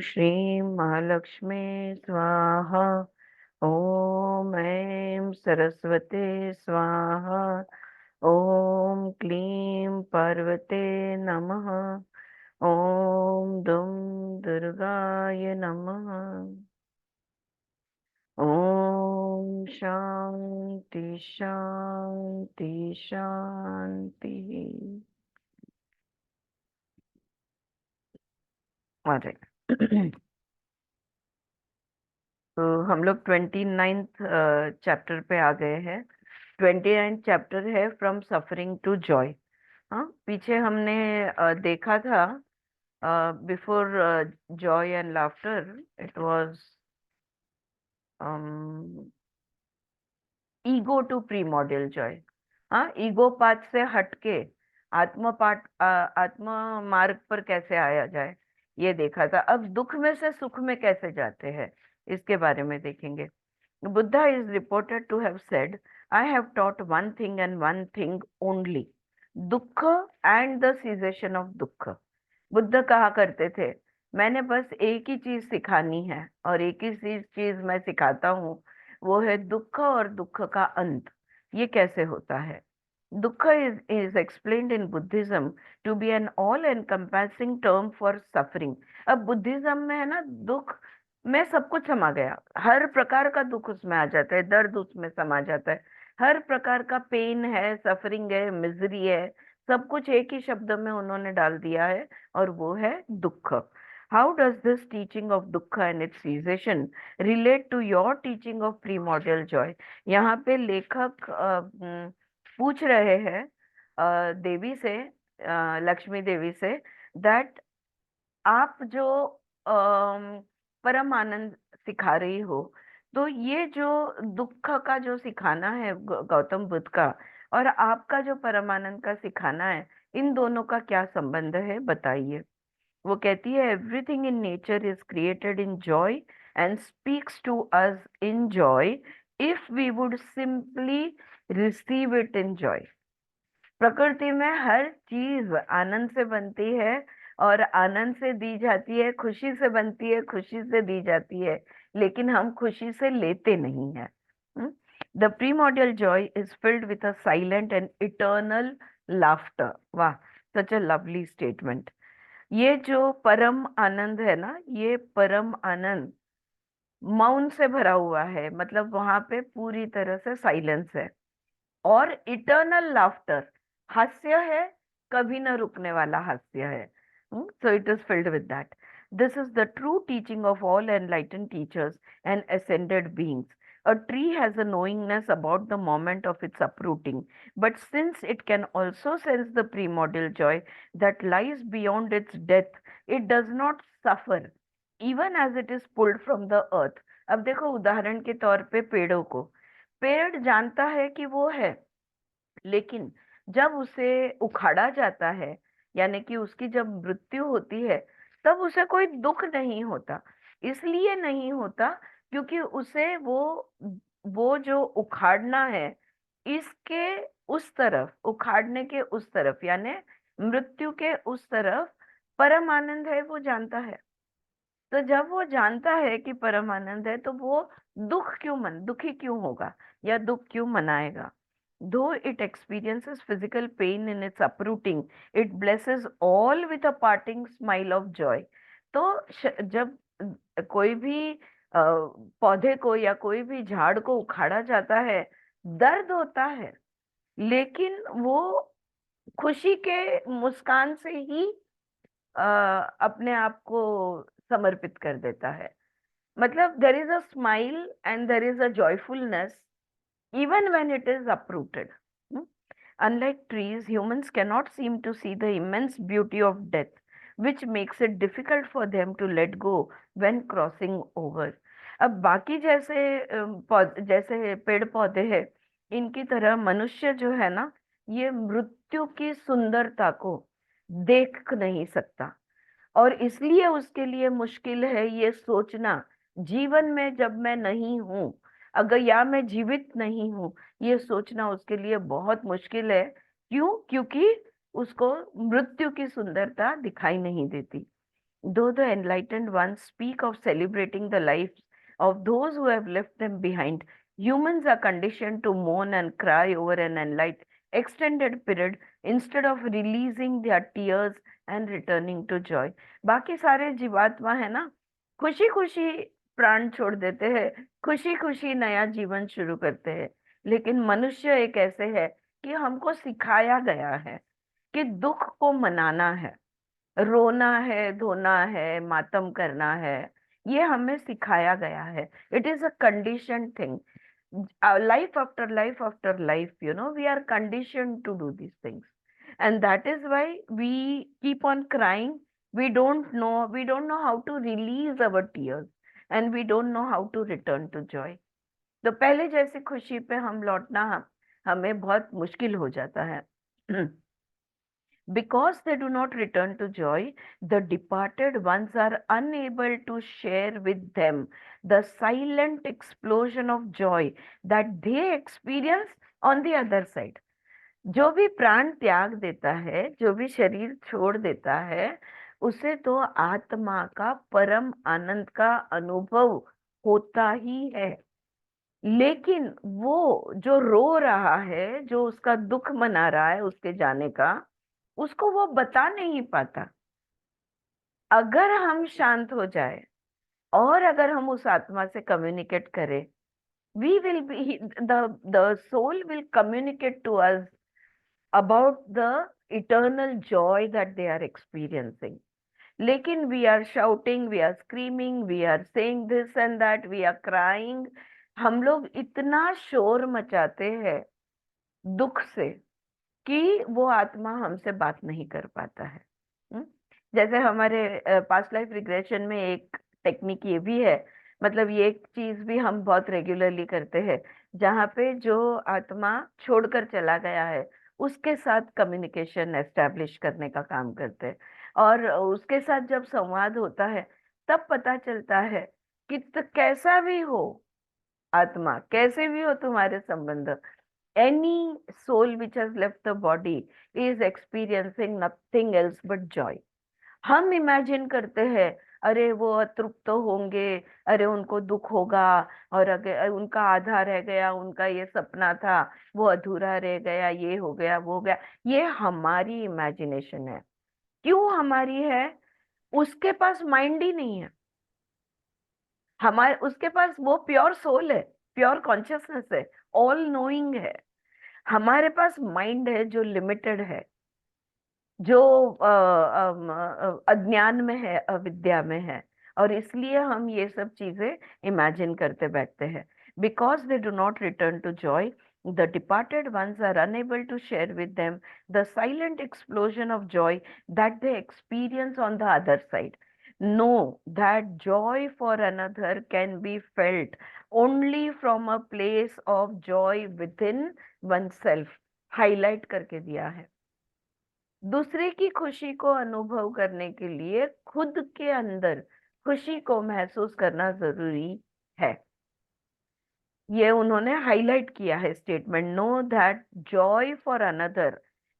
श्रीं महालक्ष्मी स्वाहा। ॐ ऐं सरस्वते स्वाहा। ॐ क्लीं पार्वते नमः। ॐ दुं दुर्गाय नमः। ॐ शांति शांति शांति। अरे तो हम लोग 29th चैप्टर पे आ गए हैं। 29th चैप्टर है फ्रॉम सफरिंग टू जॉय। हाँ, पीछे हमने देखा था before joy and laughter it was ego to primordial joy. हाँ, ईगो पाथ से हटके आत्म मार्ग पर कैसे आया जाए ये देखा था। अब दुख में से सुख में कैसे जाते हैं इसके बारे में देखेंगे। Buddha is reported to have said, I have taught one thing and one thing only, दुख and the cessation of दुख। बुद्ध कहा करते थे, मैंने बस एक ही चीज सिखानी है और एक ही चीज मैं सिखाता हूँ, वो है दुख और दुख का अंत। ये कैसे होता है? दुख is explained in Buddhism to be an all encompassing term for suffering। अब बुद्धिज्म में है ना, दुख में सब कुछ समा गया, हर प्रकार का दुख उसमें आ जाता है, दर्द उसमें समा जाता है, हर प्रकार का पेन है, सफरिंग है, मिजरी है, सब कुछ एक ही शब्द में उन्होंने डाल दिया है और वो है दुख। How does this teaching of dukkha and its cessation relate to your teaching of primordial joy? यहाँ पे लेखक पूछ रहे हैं देवी से, लक्ष्मी देवी से, दैट आप जो परम आनंद सिखा रही हो, तो ये जो दुख का जो सिखाना है गौतम बुद्ध का, और आपका जो परमानंद का सिखाना है, इन दोनों का क्या संबंध है बताइए। वो कहती है, everything in nature is created in joy and speaks to us in joy if we would simply receive it in joy. प्रकृति में हर चीज आनंद से बनती है और आनंद से दी जाती है, खुशी से बनती है, खुशी से दी जाती है, लेकिन हम खुशी से लेते नहीं है। The primordial Joy is filled with a silent and eternal laughter. वाह, सच अ लवली स्टेटमेंट। ये जो परम आनंद है ना, ये परम आनंद मौन से भरा हुआ है, मतलब वहां पे पूरी तरह से साइलेंस है। और इटर्नल लाफ्टर, हास्य है, कभी न रुकने वाला हास्य है। सो it is filled with that. This is the true teaching of all enlightened teachers and ascended beings. A tree has a knowingness about the moment of its uprooting, but since it can also sense the primordial joy that lies beyond its death, it does not suffer even as it is pulled from the earth। अब देखो, उदाहरण के तौर पे पेड़ों को, पेड़ जानता है कि वो है, लेकिन जब उसे उखाड़ा जाता है, यानी कि उसकी जब मृत्यु होती है, तब उसे कोई दुख नहीं होता। इसलिए नहीं होता क्योंकि उसे वो जो उखाड़ना है, इसके उस तरफ, उखाड़ने के उस तरफ, यानी मृत्यु के उस तरफ परम आनंद है, वो जानता है। तो जब वो जानता है कि परम आनंद है, तो वो दुखी क्यों होगा या दुख क्यों मनाएगा? Though it experiences physical pain in its uprooting, it blesses all with a parting smile of joy। तो जब कोई भी पौधे को या कोई भी झाड़ को उखाड़ा जाता है, दर्द होता है, लेकिन वो खुशी के मुस्कान से ही अपने आप को समर्पित कर देता है। मतलब there is a smile and there is a joyfulness even when it is uprooted। Hmm? Unlike trees, humans cannot seem to see the immense beauty of death, which makes it difficult for them to let go when crossing over। अब बाकी जैसे जैसे पेड़ पौधे हैं, इनकी तरह मनुष्य जो है ना, ये मृत्यु की सुंदरता को देख नहीं सकता, और इसलिए उसके लिए मुश्किल है ये सोचना, जीवन में जब मैं नहीं हूं, अगर या मैं जीवित नहीं हूं, ये सोचना उसके लिए बहुत मुश्किल है। क्यों? क्योंकि उसको मृत्यु की सुंदरता दिखाई नहीं देती। Though the enlightened ones speak of celebrating the lives of those who have left them behind, humans are conditioned to mourn and cry over an extended period instead of releasing their tears and returning to joy. बाकी सारे जीवात्मा है ना, खुशी खुशी प्राण छोड़ देते हैं, खुशी खुशी नया जीवन शुरू करते हैं। लेकिन मनुष्य एक ऐसे है कि हमको सिखाया गया है कि दुख को मनाना है, रोना है, धोना है, मातम करना है। ये हमें सिखाया गया है। It is a condition thing. Life after life, we are conditioned to do these things, and that is why we keep on crying. We don't know how to release our tears, and we don't know how to return to joy. तो पहले जैसी खुशी पे हम लौटना हमें बहुत मुश्किल हो जाता है। Because they do not return to joy, the departed ones are unable to share with them the silent explosion of joy that they experience on the other side. जो भी प्राण त्याग देता है, जो भी शरीर छोड़ देता है, उसे तो आत्मा का परम आनंद का अनुभव होता ही है। लेकिन वो जो रो रहा है, जो उसका दुख मना रहा है उसके जाने का, उसको वो बता नहीं पाता। अगर हम शांत हो जाए और अगर हम उस आत्मा से कम्युनिकेट करें, we will be the soul will communicate to us about the eternal joy that they are experiencing. लेकिन we are shouting, we are screaming, we are saying this and that, we are crying. हम लोग इतना शोर मचाते हैं दुख से कि वो आत्मा हमसे बात नहीं कर पाता है। हम्म? जैसे हमारे पास्ट लाइफ रिग्रेशन में एक टेक्निक ये भी है, मतलब ये एक चीज भी हम बहुत रेगुलरली करते हैं, जहाँ पे जो आत्मा छोड़कर चला गया है उसके साथ कम्युनिकेशन एस्टेब्लिश करने का काम करते हैं। और उसके साथ जब संवाद होता है तब पता चलता है कि कैसा भी हो आत्मा, कैसे भी हो तुम्हारे संबंध, any soul which has left the body is experiencing nothing else but joy. हम इमेजिन करते हैं, अरे वो अतृप्त तो होंगे, अरे उनको दुख होगा, और अगर उनका आधा रह गया, उनका ये सपना था वो अधूरा रह गया, ये हो गया वो हो गया। ये हमारी इमेजिनेशन है। क्यों हमारी है? उसके पास माइंड ही नहीं है। हमारे उसके पास वो प्योर सोल है, प्योर कॉन्शियसनेस है, ऑल नोइंग है। हमारे पास माइंड है जो लिमिटेड है, जो अज्ञान में है, अविद्या में है। और इसलिए हम ये सब चीजें इमेजिन करते बैठते हैं। Because they do not return to joy, the departed ones are unable to share with them the silent explosion of joy that they experience on the other side. Know that joy for another can be felt only from a place of joy within oneself. Highlight करके दिया है। दूसरे की खुशी को अनुभव करने के लिए खुद के अंदर खुशी को महसूस करना जरूरी है। ये उन्होंने हाईलाइट किया है statement, no that joy for another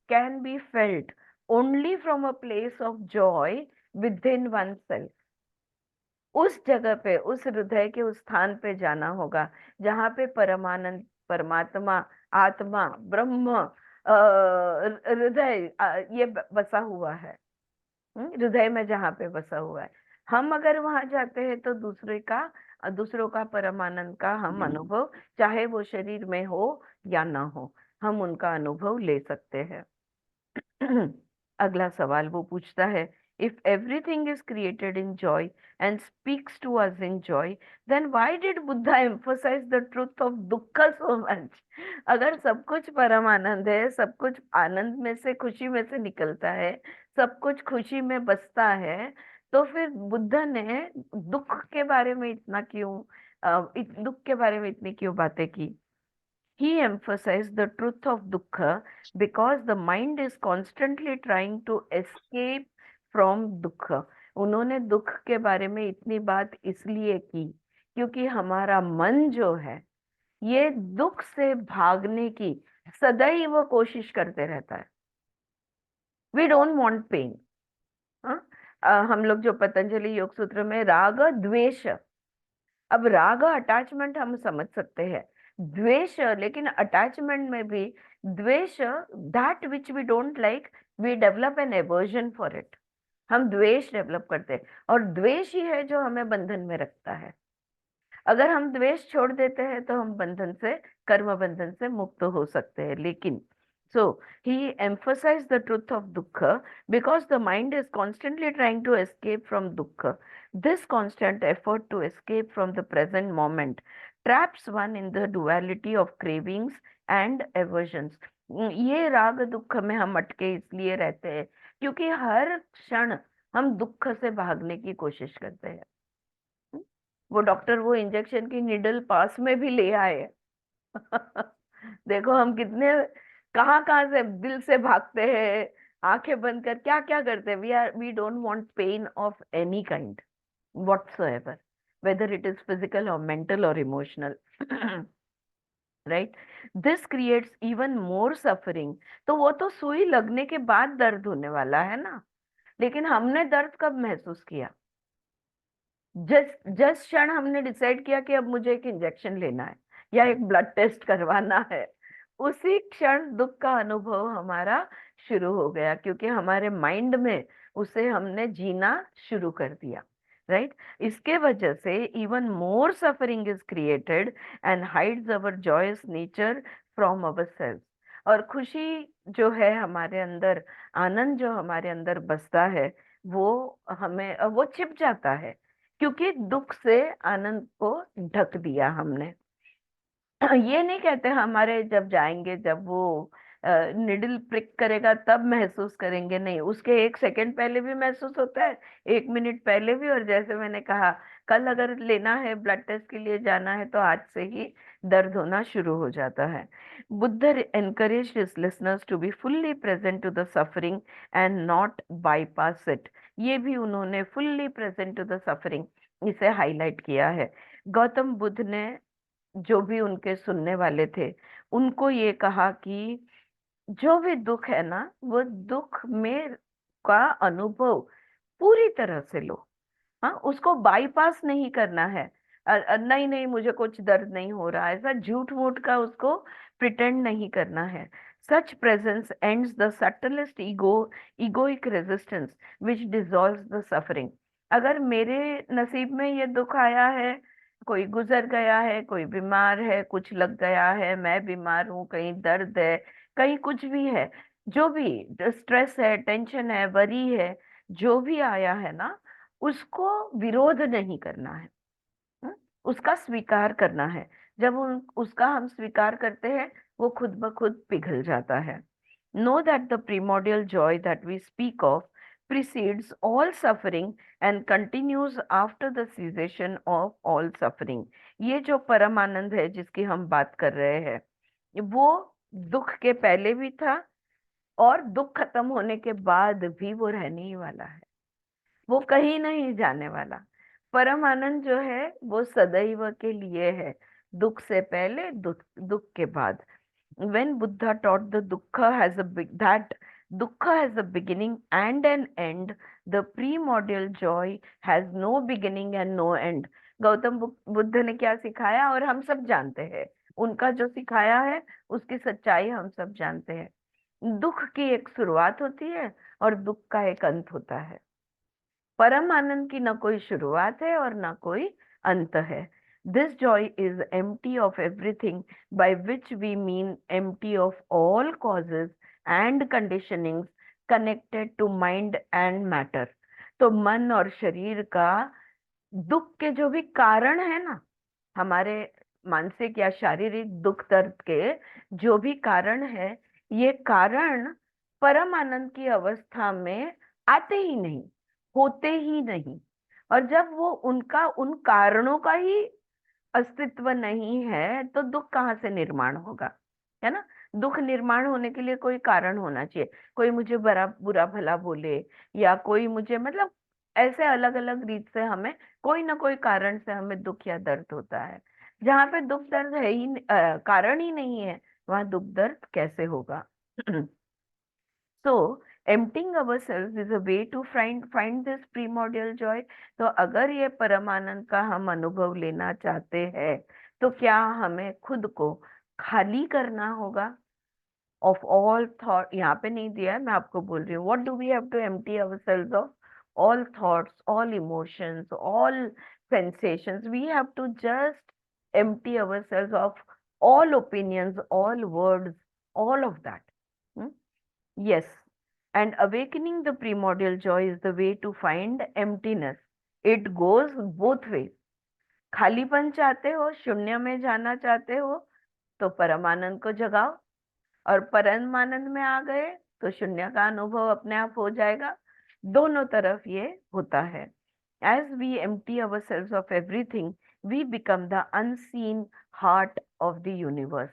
can be felt only from a place of joy within one self. उस जगह पे, उस हृदय के उस स्थान पे जाना होगा जहाँ पे परमानंद, परमात्मा, आत्मा, ब्रह्म, हृदय ये बसा हुआ है। हृदय में जहाँ पे बसा हुआ है, हम अगर वहां जाते हैं तो दूसरों का परमानंद का हम अनुभव, चाहे वो शरीर में हो या ना हो, हम उनका अनुभव ले सकते हैं। अगला सवाल वो पूछता है, if everything is created in joy and speaks to us in joy, then why did Buddha emphasize the truth of dukh so much? अगर सब कुछ परम आनंद है, सब कुछ आनंद में से, खुशी में से निकलता है, सब कुछ खुशी में बसता है, तो फिर बुद्ध ने दुख के बारे में इतना क्यों, दुख के बारे में इतनी क्यों बातें की? He emphasized the truth of dukkha because the mind is constantly trying to escape from दुख। उन्होंने दुख के बारे में इतनी बात इसलिए की क्योंकि हमारा मन जो है ये दुख से भागने की सदैव वो कोशिश करते रहता है। We don't want pain. हम लोग जो पतंजलि योग सूत्र में राग द्वेष, अब राग अटैचमेंट हम समझ सकते हैं, द्वेष लेकिन अटैचमेंट में भी द्वेष, that which we don't like, we develop an aversion for it, हम द्वेष डेवलप करते हैं, और द्वेष ही है जो हमें बंधन में रखता है। अगर हम द्वेष छोड़ देते हैं तो हम बंधन से, कर्म बंधन से मुक्त हो सकते हैं। लेकिन so he emphasized the truth of dukkha because the mind is constantly trying to escape from dukkha. This constant effort to escape from the present moment traps one in the duality of cravings and aversions. ये राग दुख में हम अटके इसलिए रहते हैं क्योंकि हर क्षण हम दुख से भागने की कोशिश करते हैं। वो डॉक्टर वो इंजेक्शन की निडल पास में भी ले आए। देखो हम कितने, कहाँ कहाँ से दिल से भागते हैं, आंखें बंद कर क्या क्या करते हैं। We don't want pain of any kind whatsoever, whether it is physical or mental or emotional. Right? This creates even more suffering. तो वो तो सुई लगने के बाद दर्द होने वाला है ना, लेकिन हमने दर्द कब महसूस किया? जिस जिस क्षण हमने डिसाइड किया कि अब मुझे एक इंजेक्शन लेना है या एक ब्लड टेस्ट करवाना है, उसी क्षण दुख का अनुभव हमारा शुरू हो गया, क्योंकि हमारे माइंड में उसे हमने जीना शुरू कर दिया। राइट? इसके वजह से even more suffering is created and hides our joyous nature from our self. और खुशी जो है हमारे अंदर, आनंद जो हमारे अंदर बसता है, वो हमें वो छिप जाता है, क्योंकि दुख से आनंद को ढक दिया हमने। ये नहीं कहते हमारे जब जाएंगे, जब वो निडल प्रिक करेगा तब महसूस करेंगे, नहीं, उसके एक सेकंड पहले भी महसूस होता है, एक मिनट पहले भी। और जैसे मैंने कहा, कल अगर लेना है, ब्लड टेस्ट के लिए जाना है, तो आज से ही दर्द होना शुरू हो जाता है। Buddha encouraged his listeners to be fully present to the suffering and not bypass it. ये भी उन्होंने fully present to the suffering इसे हाईलाइट किया है। गौतम बुद्ध ने जो भी उनके सुनने वाले थे उनको ये कहा कि जो भी दुख है ना, वो दुख में का अनुभव पूरी तरह से लो। हाँ, उसको बाईपास नहीं करना है। नहीं नहीं, मुझे कुछ दर्द नहीं हो रहा, ऐसा झूठ मूठ का उसको प्रिटेंड नहीं करना है। Such presence ends the subtlest egoic resistance which dissolves the suffering. अगर मेरे नसीब में ये दुख आया है, कोई गुजर गया है, कोई बीमार है, कुछ लग गया है, मैं बीमार हूँ, कहीं दर्द है, कहीं कुछ भी है, जो भी स्ट्रेस है, टेंशन है, वरी है, जो भी आया है ना, उसको विरोध नहीं करना है। हम्म? उसका स्वीकार करना है। जब उसका हम स्वीकार करते हैं, वो खुद ब खुद पिघल जाता है। Know that the primordial joy that we speak of precedes all suffering and continues after the cessation of all suffering। ये जो परम आनंद है जिसकी हम बात कर रहे हैं, वो दुख के पहले भी था, और दुख खत्म होने के बाद भी वो रहने ही वाला है, वो कहीं नहीं जाने वाला। परम आनंद जो है वो सदैव के लिए है, दुख से पहले, दुख दुख के बाद। when Buddha taught the dukkha has a big that dukkha has a beginning and an end, the primordial joy has no beginning and no end। Gautam Buddha ने क्या सिखाया, और हम सब जानते हैं, उनका जो सिखाया है उसकी सच्चाई हम सब जानते हैं। दुख की एक शुरुआत होती है और दुख का एक अंत होता है। परम आनंद की न कोई शुरुआत है और न कोई अंत है। This joy is empty of everything, by which we mean empty of all causes and conditionings connected to mind and matter. तो मन और शरीर का, दुख के जो भी कारण है ना, हमारे मानसिक या शारीरिक दुख दर्द के जो भी कारण है, ये कारण परम आनंद की अवस्था में आते ही नहीं, होते ही नहीं। और जब वो उनका, उन कारणों का ही अस्तित्व नहीं है, तो दुख कहाँ से निर्माण होगा? है ना? दुख निर्माण होने के लिए कोई कारण होना चाहिए। कोई मुझे बड़ा बुरा भला बोले, या कोई मुझे, मतलब ऐसे अलग अलग रीत से हमें कोई ना कोई कारण से हमें दुख या दर्द होता है। जहाँ पे दुख दर्द है ही कारण ही नहीं है, वहां दुख दर्द कैसे होगा? So emptying ourselves is a way to find this primordial joy। तो अगर ये परमानंद का हम अनुभव लेना चाहते हैं तो क्या हमें खुद को खाली करना होगा of all thought। यहाँ पे नहीं दिया है, मैं आपको बोल रही हूँ, what do we have to empty ourselves of? All thoughts, all emotions, all sensations, we have to just empty ourselves of all opinions, all words, all of that। Hmm? Yes, and awakening the primordial joy is the way to find emptiness। It goes both ways। खालीपन चाहते हो, शून्य में जाना चाहते हो, तो परमानंद को जगाओ, और परमानंद में आ गए तो शून्य का अनुभव अपने आप हो जाएगा। दोनों तरफ ये होता है। As we empty ourselves of everything, we become the unseen heart of the universe.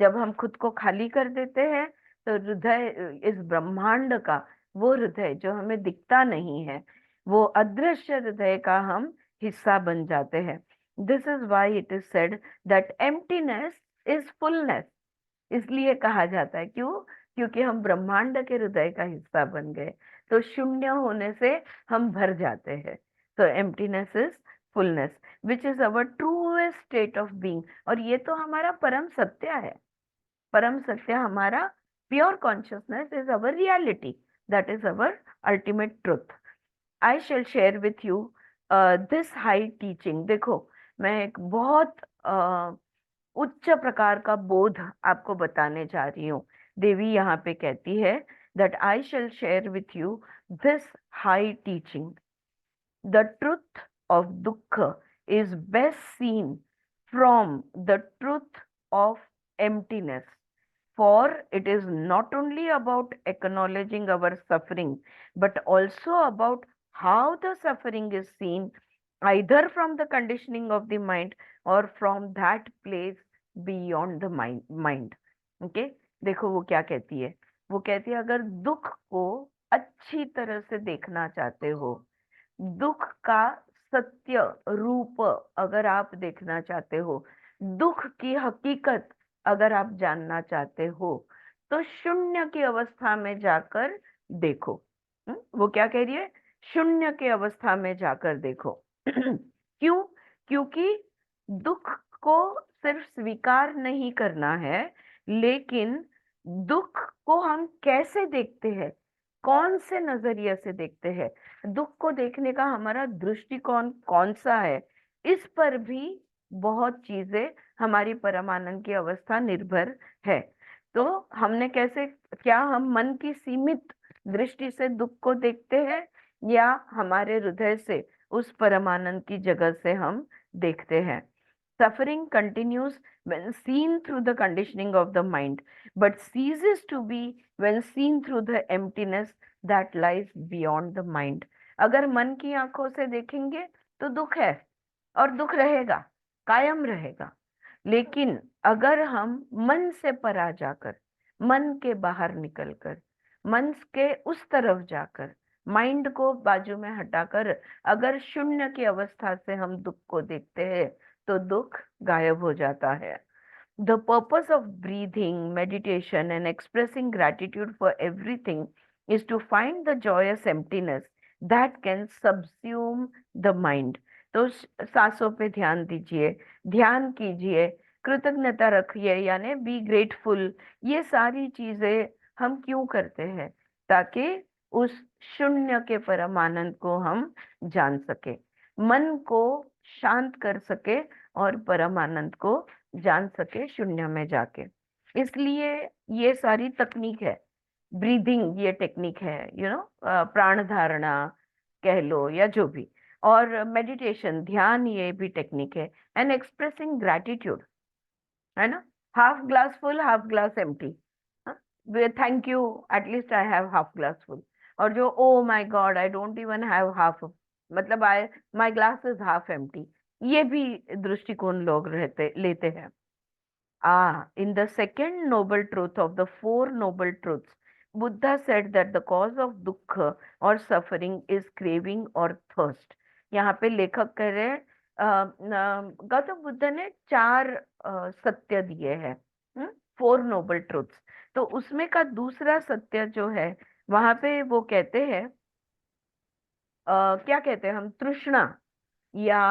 जब हम खुद को खाली कर देते हैं तो हृदय, इस ब्रह्मांड का वो हृदय जो हमें दिखता नहीं है, वो अदृश्य हृदय का हम हिस्सा बन जाते हैं। This is why it is said that emptiness is fullness. इसलिए कहा जाता है, क्यों? क्योंकि हम ब्रह्मांड के हृदय का हिस्सा बन गए, तो शून्य होने से हम भर जाते हैं। तो emptiness is fullness which is our truest state of being. और ये तो हमारा परम सत्य है। परम सत्य हमारा pure consciousness is our reality, that is our ultimate truth. I shall share with you this high teaching. देखो, मैं एक बहुत उच्च प्रकार का बोध आपको बताने जा रही हूँ। देवी यहाँ पे कहती है that I shall share with you this high teaching। The truth of dukkha is best seen from the truth of emptiness, for it is not only about acknowledging our suffering but also about how the suffering is seen, either from the conditioning of the mind or from that place beyond the mind। Okay, देखो वो क्या कहती है। वो कहती है अगर दुख को अच्छी तरह से देखना चाहते हो, दुख का सत्य रूप अगर आप देखना चाहते हो, दुख की हकीकत अगर आप जानना चाहते हो, तो शून्य की अवस्था में जाकर देखो। वो क्या कह रही है? शून्य की अवस्था में जाकर देखो। क्यों? क्योंकि दुख को सिर्फ स्वीकार नहीं करना है, लेकिन दुख को हम कैसे देखते हैं, कौन से नजरिए से देखते हैं, दुख को देखने का हमारा दृष्टिकोण कौन सा है, इस पर भी बहुत चीजें हमारी परमानंद की अवस्था निर्भर है। तो हमने कैसे, क्या हम मन की सीमित दृष्टि से दुख को देखते हैं, या हमारे हृदय से उस परमानंद की जगह से हम देखते हैं? Suffering continues when seen through the conditioning of the mind, but ceases to be when seen through the emptiness that lies beyond the mind। अगर मन की आंखों से देखेंगे तो दुख है, और दुख रहेगा, कायम रहेगा। लेकिन अगर हम मन से परा जाकर, मन के बाहर निकलकर, मन के उस तरफ जाकर, माइंड को बाजू में हटाकर अगर शून्य की अवस्था से हम दुख को देखते हैं, तो दुख गायब हो जाता है। The purpose of breathing, meditation, and expressing gratitude for everything is to find the joyous emptiness that can subsume the mind। तो सांसों पे ध्यान दीजिए, ध्यान कीजिए, कृतज्ञता रखिए, यानी बी ग्रेटफुल। ये सारी चीजें हम क्यों करते हैं? ताकि उस शून्य के परमानंद को हम जान सके, मन को शांत कर सके और परमानंद को जान सके शून्य में जाके। इसलिए ये सारी तकनीक है, ब्रीदिंग ये टेक्निक है, प्राण धारणा कह लो या जो भी, और मेडिटेशन ध्यान ये भी टेक्निक है, एंड एक्सप्रेसिंग ग्रैटिट्यूड, है ना? Half glass full, half glass empty. Thank you, at least I have half glass full. और जो oh my god I don't even have half, मतलब I my glass is half empty, ये भी दृष्टिकोण लोग लेते हैं। In the second noble truth of the four noble truths, Buddha said that the cause of dukkha or suffering is craving or thirst। यहाँ पे लेखक कह रहे हैं, गौतम बुद्ध ने चार सत्य दिए हैं, फोर नोबल ट्रुथ्स। तो उसमें का दूसरा सत्य जो है वहां पे वो कहते हैं, क्या कहते हैं हम, तृष्णा या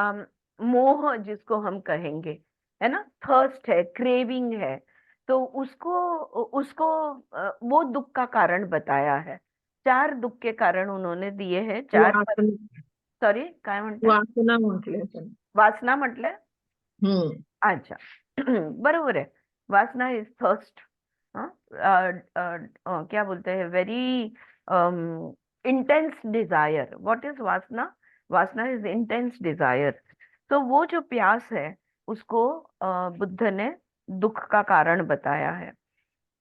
मोह जिसको हम कहेंगे, है ना, थर्स्ट है, क्रेविंग है, तो उसको उसको वो दुख का कारण बताया है। चार दुख के कारण उन्होंने दिए हैं, चार पर। वासना. सॉरी, काय म्हणताय? वासना म्हटले पण. वासना म्हटलंय? हम्म. अच्छा. बरोबर है, वासना इज थर्स्ट. क्या बोलते हैं, very intense desire. What is vasana? Vasana is intense Dzire. तो वो जो प्यास है, उसको बुद्ध ने दुख का कारण बताया है.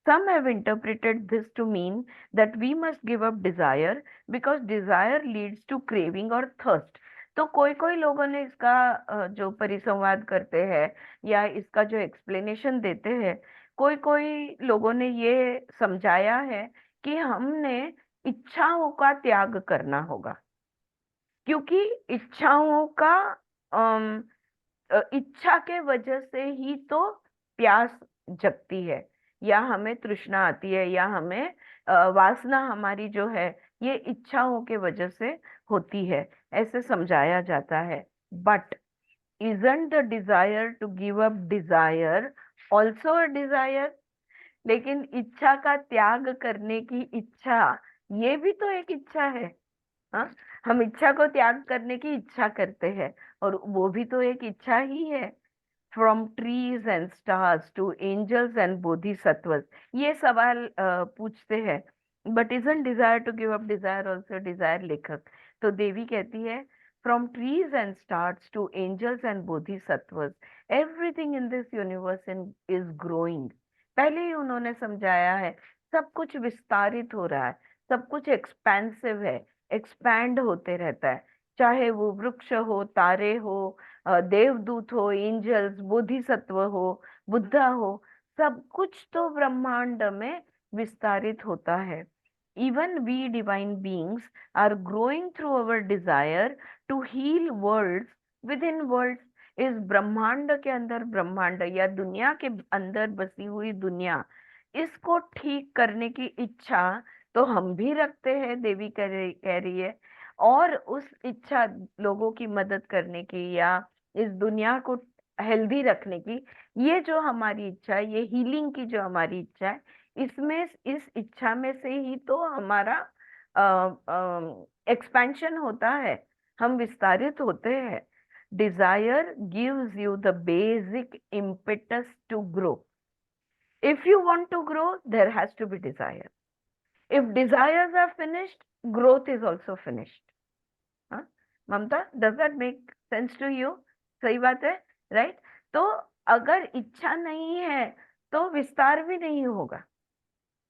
Some have interpreted this to mean that we must give up desire because desire leads to craving or thirst. तो कोई कोई लोगों ने इसका जो परिसंवाद करते हैं या इसका जो एक्सप्लेनेशन देते हैं, कोई कोई लोगों ने ये समझाया है कि हमने इच्छाओं का त्याग करना होगा, क्योंकि इच्छाओं का इच्छा के वजह से ही तो प्यास जगती है, या हमें तृष्णा आती है, या हमें वासना हमारी जो है, ये इच्छाओं के वजह से होती है, ऐसे समझाया जाता है. But isn't the desire to give up desire also a desire? लेकिन इच्छा का त्याग करने की इच्छा, ये भी तो एक इच्छा है. हाँ, हम इच्छा को त्याग करने की इच्छा करते हैं, और वो भी तो एक इच्छा ही है. From trees and stars to angels and bodhisattvas, ये सवाल पूछते हैं. But isn't desire to give up desire also desire? लेखक तो देवी कहती है, from trees and stars to angels and bodhisattvas, everything in this universe is growing. पहले ही उन्होंने समझाया है, सब कुछ विस्तारित हो रहा है, सब कुछ एक्सपेंसिव है, एक्सपैंड होते रहता है. चाहे वो वृक्ष हो, तारे हो, देवदूत हो, एंजल्स, बोधिसत्व हो, बुद्धा हो, सब कुछ तो ब्रह्मांड में विस्तारित होता है. Even we divine beings are growing through our desire to heal worlds within worlds. इस ब्रह्मांड के अंदर ब्रह्मांड, या दुनिया के अंदर बसी हुई दुनिया, इसको ठीक करने की इच्छा तो हम भी रखते हैं, देवी कह रही है. और उस इच्छा, लोगों की मदद करने की या इस दुनिया को हेल्दी रखने की, ये जो हमारी इच्छा है, ये हीलिंग की जो हमारी इच्छा है, इसमें, इस इच्छा में से ही तो हमारा एक्सपेंशन होता है, हम विस्तारित होते हैं. Desire gives you the basic impetus to grow. If you want to grow, there has to be desire. If desires are finished, growth is also finished. हाँ, Mamta, does that make sense to you? सही बात है, right? तो अगर इच्छा नहीं है, तो विस्तार भी नहीं होगा.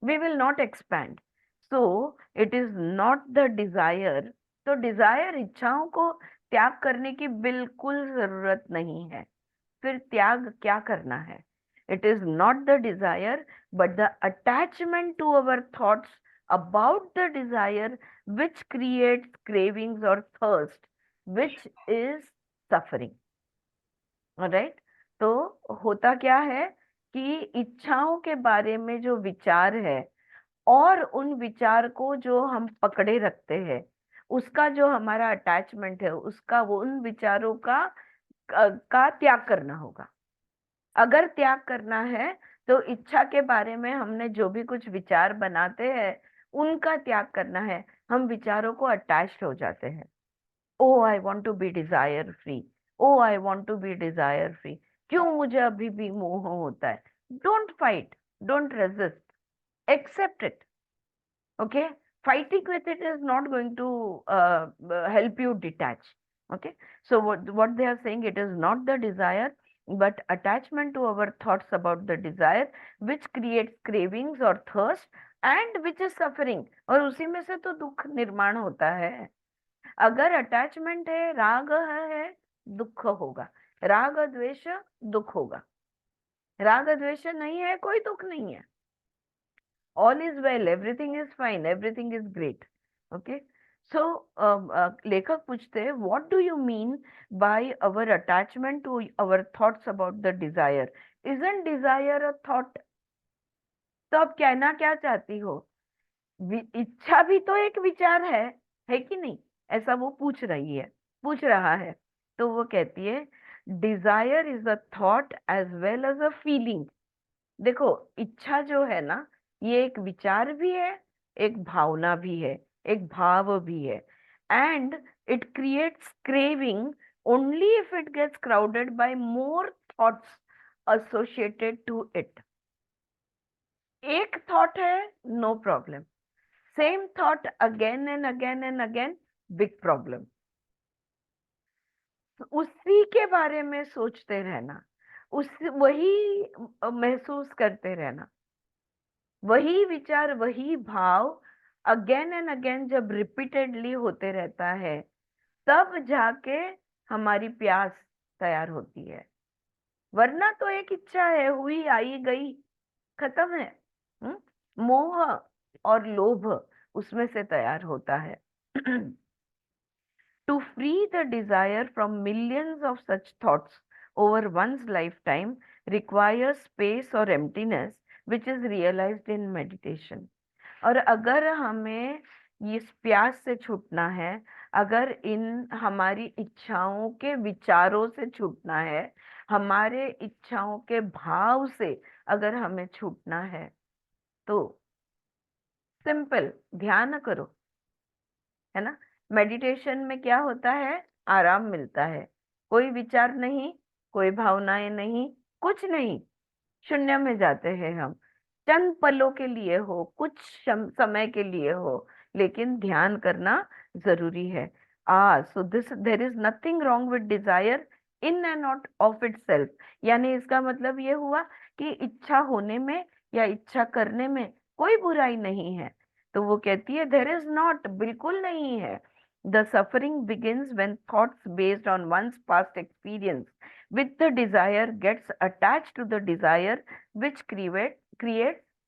We will not expand. So it is not the desire. तो डिजायर, इच्छाओं को त्याग करने की बिल्कुल जरूरत नहीं है. फिर त्याग क्या करना है? It is not the desire, but the attachment to our thoughts about the desire which creates cravings or thirst, which is suffering. Right? तो होता क्या है कि इच्छाओं के बारे में जो विचार है, और उन विचार को जो हम पकड़े रखते हैं, उसका जो हमारा अटैचमेंट है, उसका, वो उन विचारों का त्याग करना होगा. अगर त्याग करना है, तो इच्छा के बारे में हमने जो भी कुछ विचार बनाते हैं, उनका त्याग करना है. हम विचारों को अटैच्ड हो जाते हैं. Oh I want to be desire free. Oh I want to be desire free. क्यों मुझे अभी भी मोह होता है? Don't fight, don't resist, accept it. Okay, fighting with it is not going to help you detach. Okay, so what they are saying, it is not the desire, but attachment to our thoughts about the desire which creates cravings or thirst, and which is suffering. और उसी में से तो दुख निर्माण होता है. अगर अटैचमेंट है, राग है, दुख होगा. राग द्वेष, दुख होगा. राग द्वेष नहीं है, कोई दुख नहीं है. all is well, everything is fine, everything is great. Okay, so लेखक पूछते हैं, what do you mean by our attachment to our thoughts about the desire? Isn't desire a thought? तो अब कहना क्या चाहती हो? इच्छा भी तो एक विचार है कि नहीं? ऐसा वो पूछ रहा है। तो वो कहती है, desire is a thought as well as a feeling. देखो, इच्छा जो है ना, ये एक विचार भी है, एक भावना भी है, एक भाव भी है। And it creates craving only if it gets crowded by more thoughts associated to it. एक थॉट है, no problem. Same thought again and again and again, big problem. उसी के बारे में सोचते रहना, उस वही महसूस करते रहना, वही विचार, वही भाव अगेन एंड अगेन जब रिपीटेडली होते रहता है, तब जाके हमारी प्यास तैयार होती है। वरना तो एक इच्छा है, हुई आई गई, खत्म है। मोह और लोभ उसमें से तैयार होता है। To free the desire from millions of such thoughts over one's lifetime requires space or emptiness, which is realized in meditation. और अगर हमें इस प्यास से छूटना है, अगर इन हमारी इच्छाओं के विचारों से छूटना है, हमारे इच्छाओं के भाव से अगर हमें छूटना है, तो सिंपल ध्यान करो, है ना। मेडिटेशन में क्या होता है? आराम मिलता है, कोई विचार नहीं, कोई भावनाएं नहीं, कुछ नहीं, शून्य में जाते हैं हम। चंद पलों के लिए हो, कुछ समय के लिए हो, लेकिन ध्यान करना जरूरी है। So this there is nothing wrong with desire in and out of itself. यानी इसका मतलब ये हुआ कि इच्छा होने में या इच्छा करने में कोई बुराई नहीं है। तो वो कहती है, देर इज नॉट, बिल्कुल नहीं है। The suffering begins when thoughts based on one's past experience with the desire gets attached to the desire which creates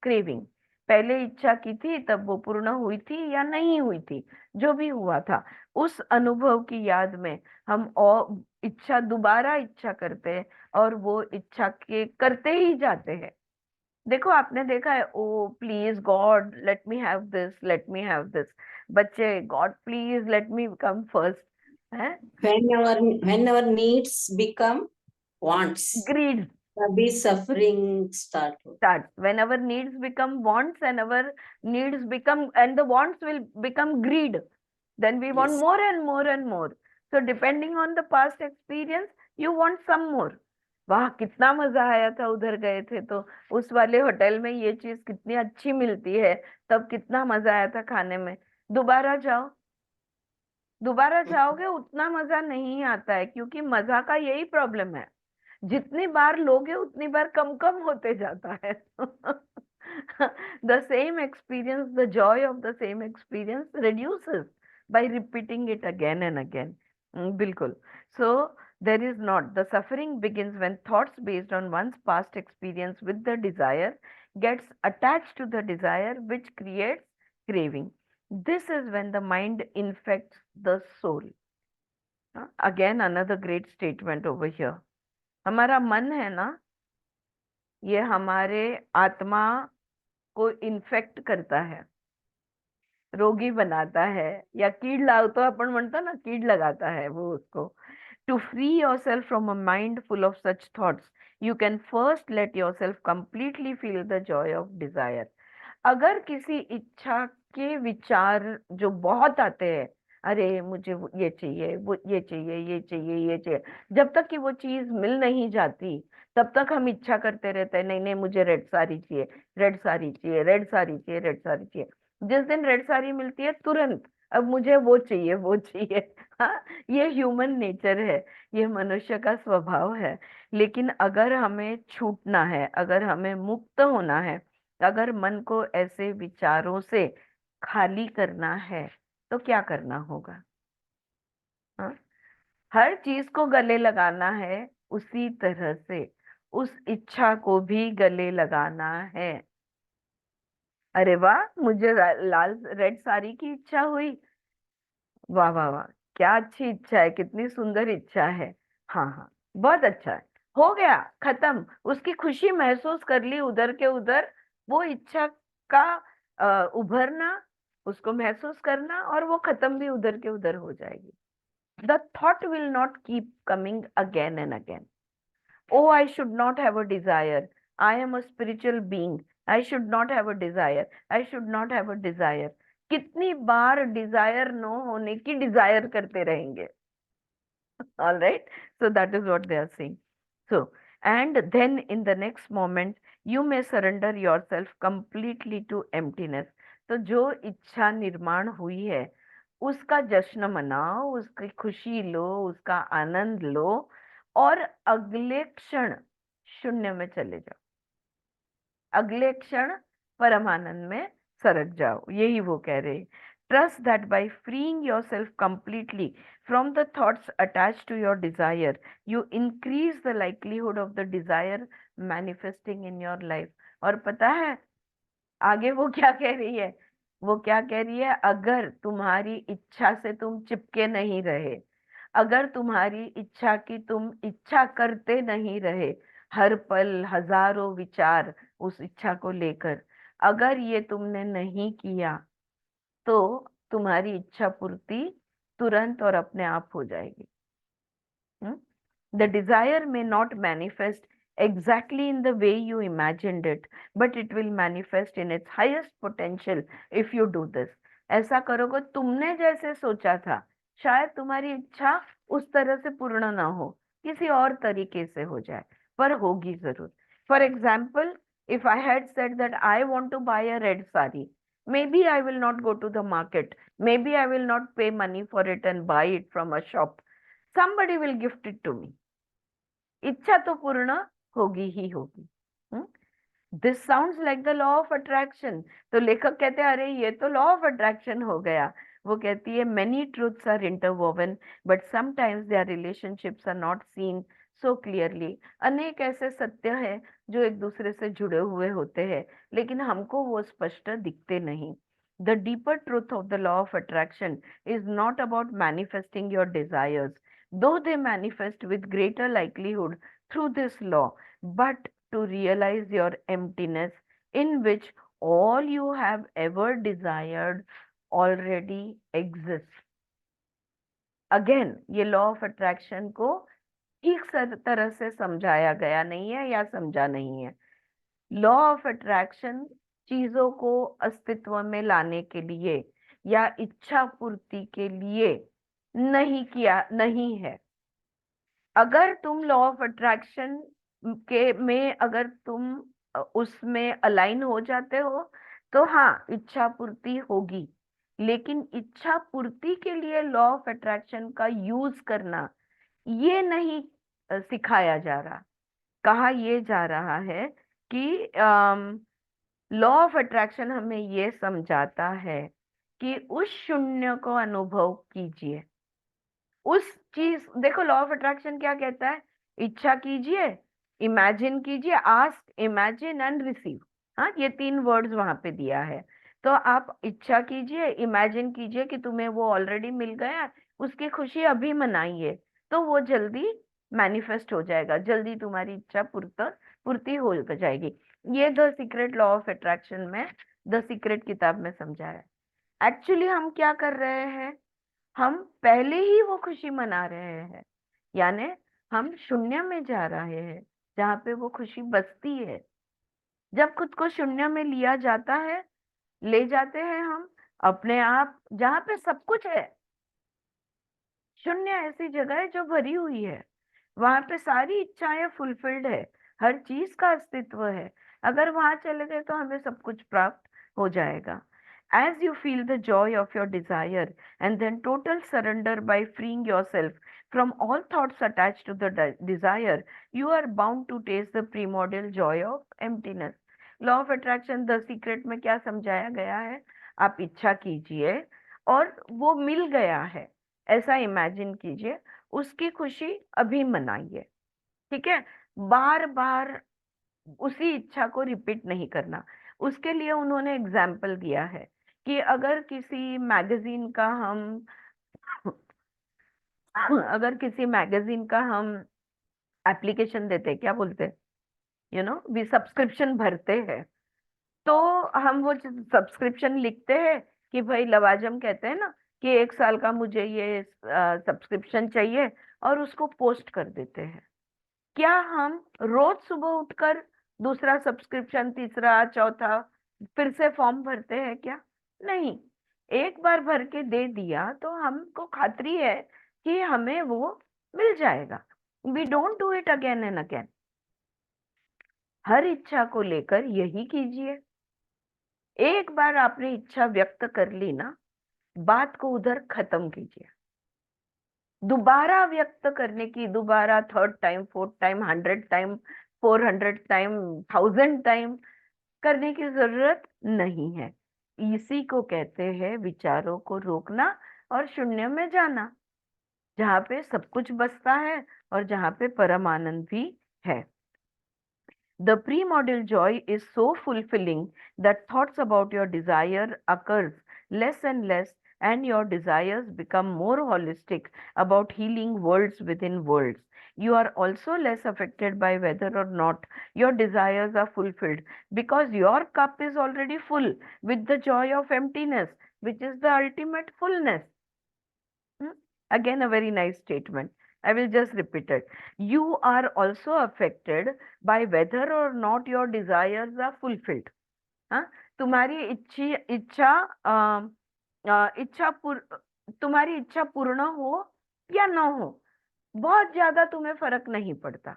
craving। पहले इच्छा की थी, तब वो पूर्ण हुई थी या नहीं हुई थी, जो भी हुआ था, उस अनुभव की याद में हम और इच्छा, दोबारा इच्छा करते हैं, और वो इच्छा के करते ही जाते हैं। देखो, आपने देखा है, oh please god let me have this, let me have this. बच्चे, god please let me come first, है। When our needs become wants, greed तभी suffering start होता starts when our needs become wants, and our needs become, and the wants will become greed, then we है। want Yes. more and more and more। So depending on the past experience, you want some more। वाह, कितना मजा आया था, उधर गए थे तो उस वाले होटल में ये चीज कितनी अच्छी मिलती है, तब कितना मजा आया था खाने में। दोबारा जाओ, दोबारा जाओगे, उतना मजा नहीं आता है, क्योंकि मजा का यही प्रॉब्लम है, जितनी बार लोगे उतनी बार कम कम होते जाता है। The same experience, the joy of the same experience reduces by repeating it again and again। बिल्कुल। सो there is not, the suffering begins when thoughts based on one's past experience with the desire gets attached to the desire which creates craving। This is when the mind infects the soul। Again another great statement over here। हमारा मन है ना, ये हमारे आत्मा को infect करता है, रोगी बनाता है, या कीड लावतो आपण म्हणतो ना, कीड लगाता है वो उसको। To free yourself from a mind full of such thoughts, you can first let yourself completely feel the joy of desire. अगर किसी इच्छा के विचार जो बहुत आते हैं, अरे मुझे ये चाहिए, वो ये चाहिए, ये चाहिए, ये चाहिए, जब तक कि वो चीज मिल नहीं जाती, तब तक हम इच्छा करते रहते हैं, नहीं नहीं मुझे रेड साड़ी चाहिए, रेड साड़ी चाहिए, रेड साड़ी चाहिए, रेड साड़ी चाहिए। जिस दिन रेड साड़ी मिलती है, तुरंत अब मुझे वो चाहिए, वो चाहिए। हाँ, ये ह्यूमन नेचर है, ये मनुष्य का स्वभाव है। लेकिन अगर हमें छूटना है, अगर हमें मुक्त होना है, अगर मन को ऐसे विचारों से खाली करना है, तो क्या करना होगा? हाँ? हर चीज को गले लगाना है, उसी तरह से उस इच्छा को भी गले लगाना है। अरे वाह, मुझे लाल रेड साड़ी की इच्छा हुई, वाह वाह वाह, क्या अच्छी इच्छा है, कितनी सुंदर इच्छा है। हाँ हाँ, बहुत अच्छा है, हो गया, खत्म। उसकी खुशी महसूस कर ली उधर के उधर, वो इच्छा का उभरना, उसको महसूस करना, और वो खत्म भी उधर के उधर हो जाएगी. The thought will not keep coming again and again. Oh, I should not have a desire. I am a spiritual being. I should not have a desire. I should not have a desire. कितनी बार Dzire no होने की Dzire करते रहेंगे. All right. So that is what they are saying. So, and then in the next moment, you may surrender yourself completely to emptiness. तो जो इच्छा निर्माण हुई है, उसका जश्न मनाओ, उसकी खुशी लो, उसका आनंद लो, और अगले क्षण शून्य में चले जाओ. अगले क्षण परमानंद में सरक जाओ. यही वो कह रहे. Trust that by freeing yourself completely from the thoughts attached to your desire, you increase the likelihood of the desire manifesting in your life. और पता है आगे वो क्या कह रही है? वो क्या कह रही है? अगर तुम्हारी इच्छा से तुम चिपके नहीं रहे, अगर तुम्हारी इच्छा की तुम इच्छा करते नहीं रहे, हर पल हजारों विचार उस इच्छा को लेकर, अगर ये तुमने नहीं किया, तो तुम्हारी इच्छा पूर्ति तुरंत और अपने आप हो जाएगी. The desire may not manifest exactly in the way you imagined it, but it will manifest in its highest potential if you do this. ऐसा करोगे, तुमने जैसे सोचा था, शायद तुम्हारी इच्छा उस तरह से पूर्ण ना हो, किसी और तरीके से हो जाए, पर होगी जरूर. For example, if I had said that I want to buy a red sari, maybe I will not go to the market, maybe I will not pay money for it and buy it from a shop. Somebody will gift it to me. इच्छा तो पूर्ण होगी ही होगी. This sounds like the law of attraction. तो लेखक कहते हैं अरे ये तो लॉ ऑफ अट्रैक्शन हो गया. वो कहती है many truths are interwoven but sometimes their relationships are not seen so clearly. अनेक ऐसे सत्य है जो एक दूसरे से जुड़े हुए होते हैं, लेकिन हमको वो स्पष्ट दिखते नहीं. The deeper truth of the law of attraction is not about manifesting your desires, though they manifest with greater likelihood through this law, but to realize your emptiness in which all you have ever desired already exists. Again, ये law of attraction को ठीक तरह से समझाया गया नहीं है या समझा नहीं है. लॉ ऑफ अट्रैक्शन चीजों को अस्तित्व में लाने के लिए या इच्छा पूर्ति के लिए नहीं है. अगर तुम लॉ ऑफ अट्रैक्शन के में अगर तुम उसमें अलाइन हो जाते हो, तो हाँ इच्छा पूर्ति होगी. लेकिन इच्छा पूर्ति के लिए लॉ ऑफ अट्रैक्शन का यूज करना ये नहीं सिखाया जा रहा. कहा ये जा रहा है कि लॉ ऑफ अट्रैक्शन हमें ये समझाता है कि उस शून्य को अनुभव कीजिए. उस चीज देखो, लॉ ऑफ अट्रैक्शन क्या कहता है? इच्छा कीजिए, इमेजिन कीजिए, आस्क, इमेजिन एंड रिसीव. हाँ, ये 3 वर्ड्स वहां पे दिया है. तो आप इच्छा कीजिए, इमेजिन कीजिए कि तुम्हें वो ऑलरेडी मिल गया, उसकी खुशी अभी मनाइए, तो वो जल्दी मैनिफेस्ट हो जाएगा, जल्दी तुम्हारी इच्छा पूर्ति हो जाएगी. ये the secret law of attraction में, द सीक्रेट किताब में समझाया है. एक्चुअली हम क्या कर रहे हैं? हम पहले ही वो खुशी मना रहे हैं, यानी हम शून्य में जा रहे हैं जहाँ पे वो खुशी बसती है. जब खुद को शून्य में लिया जाता है, ले जाते हैं हम अपने आप जहाँ पे सब कुछ है. शून्य ऐसी जगह है जो भरी हुई है, वहां पे सारी इच्छाएं फुलफिल्ड है, हर चीज का अस्तित्व है. अगर वहां चले गए तो हमें सब कुछ प्राप्त हो जाएगा. As you feel the joy of your desire and then total surrender by freeing yourself from all thoughts attached to the desire, you are bound to taste the primordial joy of emptiness. Law of attraction, the secret में क्या समझाया गया है? आप इच्छा कीजिए और वो मिल गया है, ऐसा इमेजिन कीजिए, उसकी खुशी अभी मनाइए. ठीक है? बार बार उसी इच्छा को रिपीट नहीं करना. उसके लिए उन्होंने एग्जाम्पल दिया है कि अगर किसी मैगजीन का हम अगर किसी मैगजीन का हम एप्लीकेशन देते हैं, क्या बोलते हैं, वी सब्सक्रिप्शन भरते हैं, तो हम वो सब्सक्रिप्शन लिखते हैं कि भाई लवाजम कहते हैं ना कि 1 साल का मुझे ये सब्सक्रिप्शन चाहिए, और उसको पोस्ट कर देते हैं। क्या हम रोज सुबह उठकर दूसरा सब्सक्रिप्शन, तीसरा, चौथा फिर से फॉर्म भरते हैं क्या? नहीं। एक बार भर के दे दिया तो हमको खातरी है कि हमें वो मिल जाएगा। We don't do it again and again. हर इच्छा को लेकर यही कीजिए। एक बार आपने इच्छा व्यक्त कर ली ना, बात को उधर खत्म कीजिए। दोबारा व्यक्त करने की, दोबारा third time, fourth time, 100 time, 400 time, 1000 time करने की जरूरत नहीं है। इसी को कहते हैं विचारों को रोकना और शून्य में जाना, जहाँ पे सब कुछ बसता है और जहाँ पे परम आनंद भी है। The premodal joy is so fulfilling that thoughts about your desire occurs less and less, and your desires become more holistic about healing worlds within worlds. You are also less affected by whether or not your desires are fulfilled, because your cup is already full with the joy of emptiness, which is the ultimate fullness. Hmm? Again, a very nice statement. I will just repeat it. You are also affected by whether or not your desires are fulfilled. हाँ, तुम्हारी इच्छी इच्छा अ, इच्छा तुम्हारी इच्छा पूर्ण हो या ना हो, बहुत ज्यादा तुम्हें फर्क नहीं पड़ता।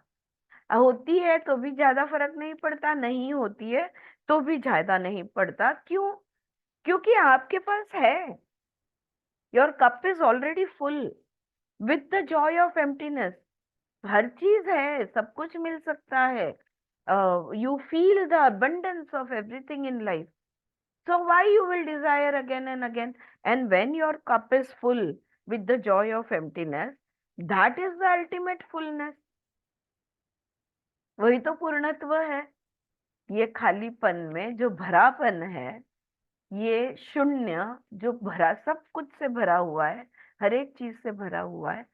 होती है तो भी ज्यादा फर्क नहीं पड़ता, नहीं होती है तो भी ज्यादा नहीं पड़ता। क्यों? क्योंकि आपके पास है। Your cup is already full with the joy of emptiness. हर चीज है, सब कुछ मिल सकता है। You feel the abundance of everything in life. So why you will desire again and again? And when your cup is full with the joy of emptiness, that is the ultimate fullness. वही तो पूर्णत्व है। ये खालीपन में जो भरापन है, ये शून्य जो भरा, सब कुछ से भरा हुआ है, हर एक चीज से भरा हुआ है,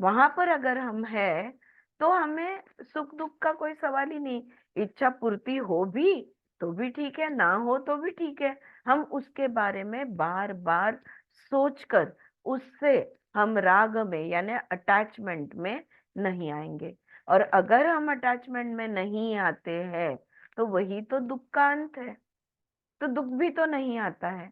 वहां पर अगर हम है तो हमें सुख दुख का कोई सवाल ही नहीं। इच्छा पूर्ति हो भी तो भी ठीक है, ना हो तो भी ठीक है। हम उसके बारे में बार बार सोचकर उससे हम राग में यानी अटैचमेंट में नहीं आएंगे। और अगर हम अटैचमेंट में नहीं आते हैं तो वही तो दुख का अंत है। तो दुख भी तो नहीं आता है।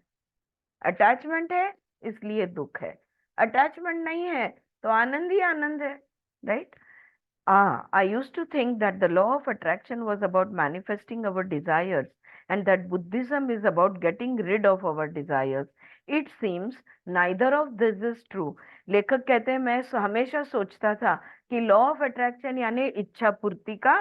अटैचमेंट है इसलिए दुख है, अटैचमेंट नहीं है तो आनंद ही आनंद है। Right? I used to think that the law of attraction was about manifesting our desires, and that Buddhism is about getting rid of our desires. It seems neither of this is true. लेखक कहते हैं मैं हमेशा सोचता था कि law of attraction यानी इच्छा पूर्ति का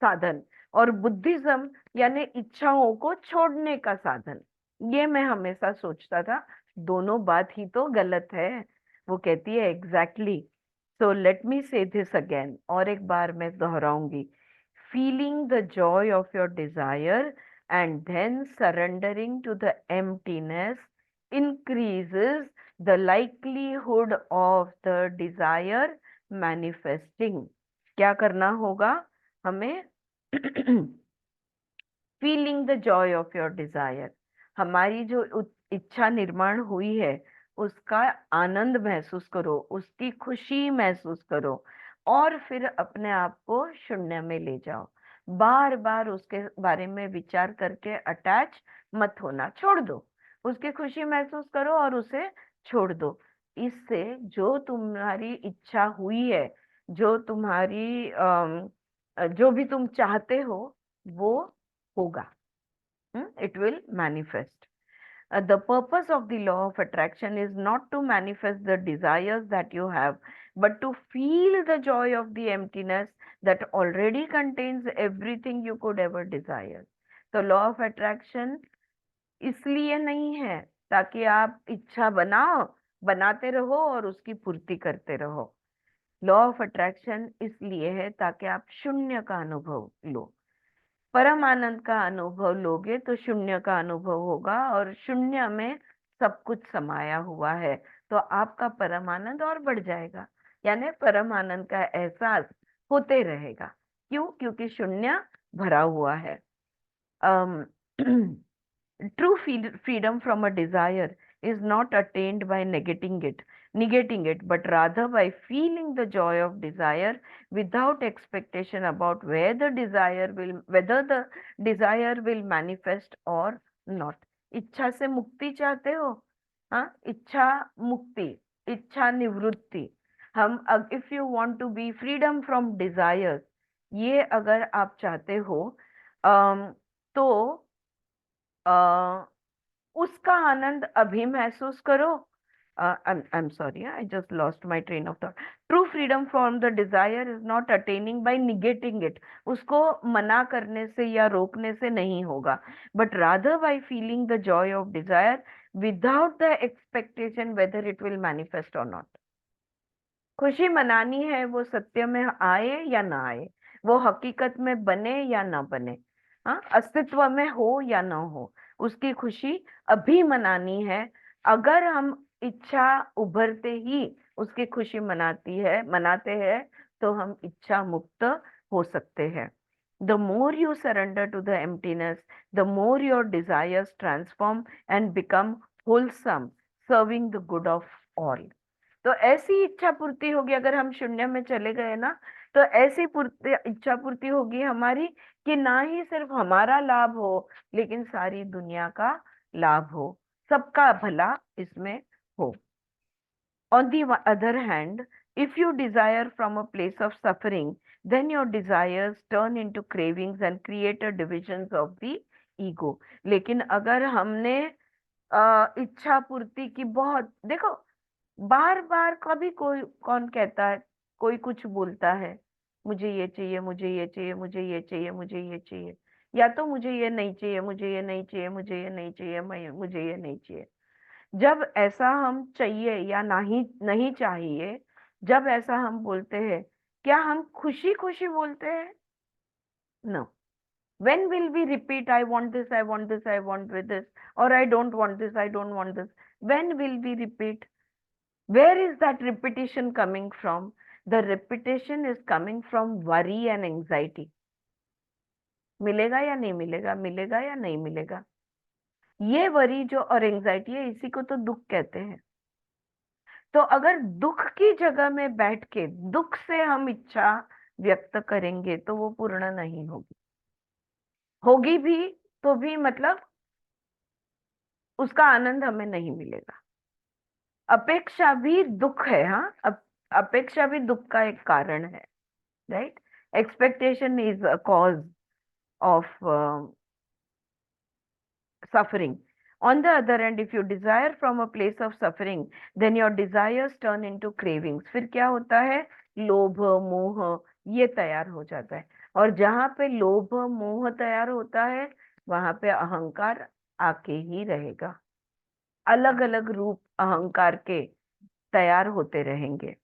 साधन, और बुद्धिज्म यानी इच्छाओं को छोड़ने का साधन। ये मैं हमेशा सोचता था। दोनों बात ही तो गलत है। वो कहती है exactly. So let me say this again, और एक बार मैं दोहराऊंगी। Feeling the joy of your desire and then surrendering to the emptiness increases the likelihood of the desire manifesting. क्या करना होगा हमें? Feeling the joy of your desire. हमारी जो इच्छा निर्माण हुई है उसका आनंद महसूस करो, उसकी खुशी महसूस करो, और फिर अपने आप को शून्य में ले जाओ। बार बार उसके बारे में विचार करके अटैच मत होना, छोड़ दो। उसकी खुशी महसूस करो और उसे छोड़ दो। इससे जो तुम्हारी इच्छा हुई है, जो तुम्हारी जो भी तुम चाहते हो वो होगा। It will manifest. The purpose of the law of attraction is not to manifest the desires that you have, but to feel the joy of the emptiness that already contains everything you could ever desire. तो law of attraction इसलिए नहीं है ताकि आप इच्छा बनाओ, बनाते रहो और उसकी पूर्ति करते रहो। लॉ ऑफ अट्रैक्शन इसलिए है ताकि आप शून्य का अनुभव लो। परम आनंद का अनुभव लोगे तो शून्य का अनुभव होगा, और शून्य में सब कुछ समाया हुआ है। तो आपका परम आनंद और बढ़ जाएगा, यानी परम आनंद का एहसास होते रहेगा। क्यों? क्योंकि शून्य भरा हुआ है। True freedom from a desire is not attained by negating it, but rather by feeling the joy of desire without expectation about whether the desire will manifest or not. इच्छा से मुक्ति चाहते हो? हाँ, इच्छा मुक्ति, इच्छा निवृत्ति। हम if you want to be freedom from desire, ये अगर आप चाहते हो, तो अ, उसका आनंद अभी महसूस करो। I'm sorry, I just lost my train of thought. True freedom from the desire is not attaining by negating it. उसको मना करने से या रोकने से नहीं होगा, but rather by feeling the joy of desire without the expectation whether it will manifest or not. खुशी मनानी है, वो सत्य में आए या ना आए, वो हकीकत में बने या ना बने, हाँ, अस्तित्व में हो या ना हो, उसकी खुशी अभी मनानी है। अगर हम इच्छा उभरते ही उसकी खुशी मनाते हैं, तो हम इच्छा मुक्त हो सकते हैं। The more you surrender to the emptiness, the more your desires transform and become wholesome, serving the good of all. तो ऐसी इच्छा पूर्ति होगी, अगर हम शून्य में चले गए ना, तो ऐसी इच्छा पूर्ति होगी हमारी कि ना ही सिर्फ हमारा लाभ हो, लेकिन सारी दुनिया का लाभ हो, सबका भला इसमें हो। On the other hand, if you desire from a place of suffering, then your desires turn into cravings and create a divisions of the ego. लेकिन अगर हमने इच्छा पूर्ति की बहुत, देखो, बार बार कभी कोई कौन कहता है, कोई कुछ बोलता है, मुझे ये चाहिए, मुझे ये चाहिए, मुझे ये चाहिए, मुझे ये चाहिए, या तो मुझे ये नहीं चाहिए, मुझे ये नहीं चाहिए, मुझे ये नहीं चाहिए, मुझे ये नहीं चाहिए। जब ऐसा हम चाहिए या नहीं नहीं चाहिए, जब ऐसा हम बोलते हैं, क्या हम खुशी खुशी बोलते हैं? No. When will we repeat, I want this, I want this, I want with this, or I don't want this, I don't want this? When will we repeat? Where is that repetition coming from? The repetition is coming from worry and anxiety. मिलेगा या नहीं मिलेगा, मिलेगा या नहीं मिलेगा, ये worry जो और एंजाइटी है, इसी को तो दुख कहते हैं। तो अगर दुख की जगह में बैठ के दुख से हम इच्छा व्यक्त करेंगे, तो वो पूर्ण नहीं होगी, होगी भी तो भी मतलब उसका आनंद हमें नहीं मिलेगा। अपेक्षा भी दुख है, हाँ, अपेक्षा भी दुख का एक कारण है, right? Expectation is a cause of suffering. On the other hand, if you desire from a place of suffering, then your desires turn into cravings. फिर क्या होता है? लोभ मोह ये तैयार हो जाता है, और जहां पे लोभ मोह तैयार होता है, वहां पे अहंकार आके ही रहेगा। अलग अलग रूप अहंकार के तैयार होते रहेंगे।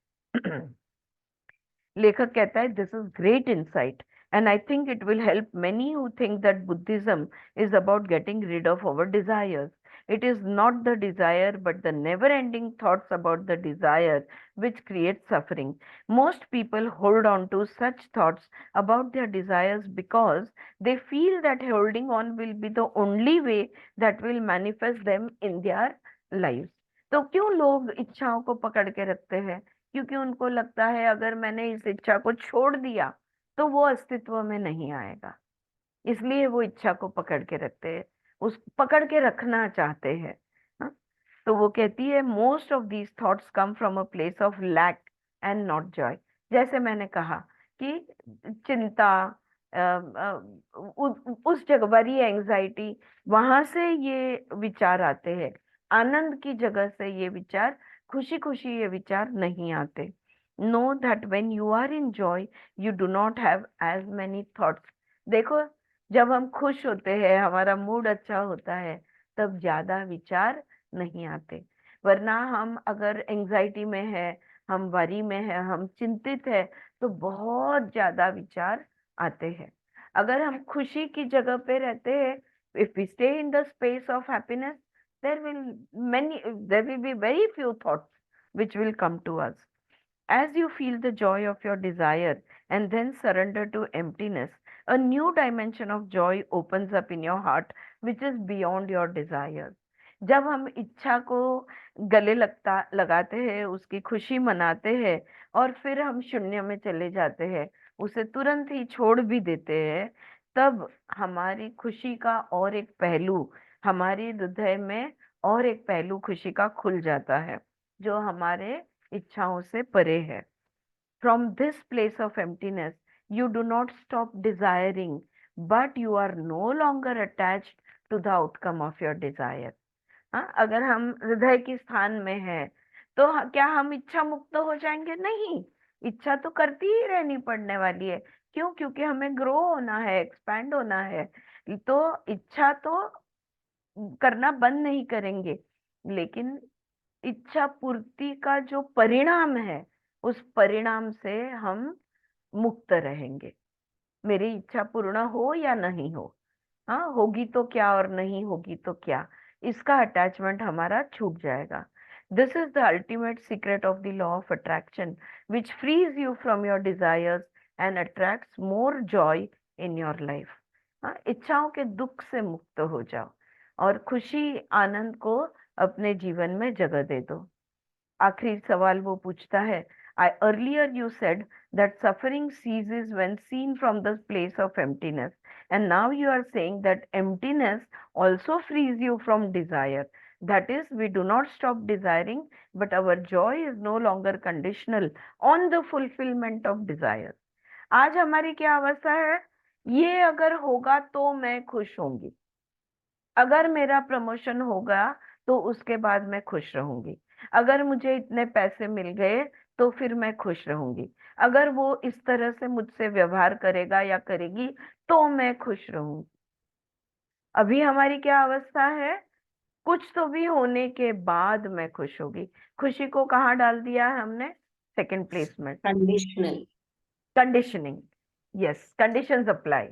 लेखक कहता है, this is great insight and I think it will help many who think that Buddhism is about getting rid of our desires. It is not the desire but the never ending thoughts about the desire which create suffering. Most people hold on to such thoughts about their desires because they feel that holding on will be the only way that will manifest them in their lives. तो क्यों लोग इच्छाओं को पकड़ के रखते हैं? क्योंकि उनको लगता है अगर मैंने इस इच्छा को छोड़ दिया तो वो अस्तित्व में नहीं आएगा, इसलिए वो इच्छा को पकड़ के रखते हैं, उस पकड़ के रखना चाहते हैं। हाँ? तो वो कहती है, most of these thoughts come from a place of lack and not joy. जैसे मैंने कहा कि चिंता, उस जगह वरी, एंजाइटी, वहां से ये विचार आते हैं। आनंद की जगह से ये विचार, खुशी खुशी ये विचार नहीं आते। Know that when you are in joy, you do not have as many thoughts. देखो, जब हम खुश होते हैं, हमारा मूड अच्छा होता है, तब ज्यादा विचार नहीं आते। वरना हम अगर एंजाइटी में है, हम वरी में है, हम चिंतित है, तो बहुत ज्यादा विचार आते हैं। अगर हम खुशी की जगह पे रहते हैं, if we stay in the space of happiness, there will be very few thoughts which will come to us. As you feel the joy of your desire and then surrender to emptiness, A new dimension of joy opens up in your heart, which is beyond your desires. जब हम इच्छा को गले लगाते हैं, उसकी खुशी मनाते हैं, और फिर हम शून्य में चले जाते हैं, उसे तुरंत ही छोड़ भी देते हैं, तब हमारी खुशी का और एक पहलू, हमारे हृदय में और एक पहलू खुशी का खुल जाता है, जो हमारे इच्छाओं से परे है. From this place of emptiness, you do not stop desiring, but you are no longer attached to the outcome of your desire. हाँ, अगर हम हृदय के स्थान में हैं, तो क्या हम इच्छा मुक्त हो जाएंगे? नहीं, इच्छा तो करती ही रहनी पड़ने वाली है. क्यों? क्योंकि हमें ग्रो होना है, एक्सपैंड होना है. तो इच्छा तो करना बंद नहीं करेंगे, लेकिन इच्छा पूर्ति का जो परिणाम है, उस परिणाम से हम मुक्त रहेंगे. मेरी इच्छा पूर्ण हो या नहीं हो, हाँ, होगी तो क्या और नहीं होगी तो क्या, इसका अटैचमेंट हमारा छूट जाएगा. This is the ultimate secret of the law of attraction, which frees you from your desires and attracts more joy in your life. हाँ, इच्छाओं के दुख से मुक्त हो जाओ और खुशी आनंद को अपने जीवन में जगह दे दो. आखिरी सवाल वो पूछता है, I earlier you said that suffering ceases when seen from the place of emptiness, and now you are saying that emptiness also frees you from desire. That is, we do not stop desiring, but our joy is no longer conditional on the fulfillment of desire. आज हमारी क्या अवस्था है? ये अगर होगा तो मैं खुश होंगी, अगर मेरा प्रमोशन होगा तो उसके बाद मैं खुश रहूंगी, अगर मुझे इतने पैसे मिल गए तो फिर मैं खुश रहूंगी, अगर वो इस तरह से मुझसे व्यवहार करेगा या करेगी तो मैं खुश रहूंगी. अभी हमारी क्या अवस्था है? कुछ तो भी होने के बाद मैं खुश होगी. खुशी को कहाँ डाल दिया है हमने? सेकंड प्लेस में. Conditional. Conditioning. Yes, conditions apply.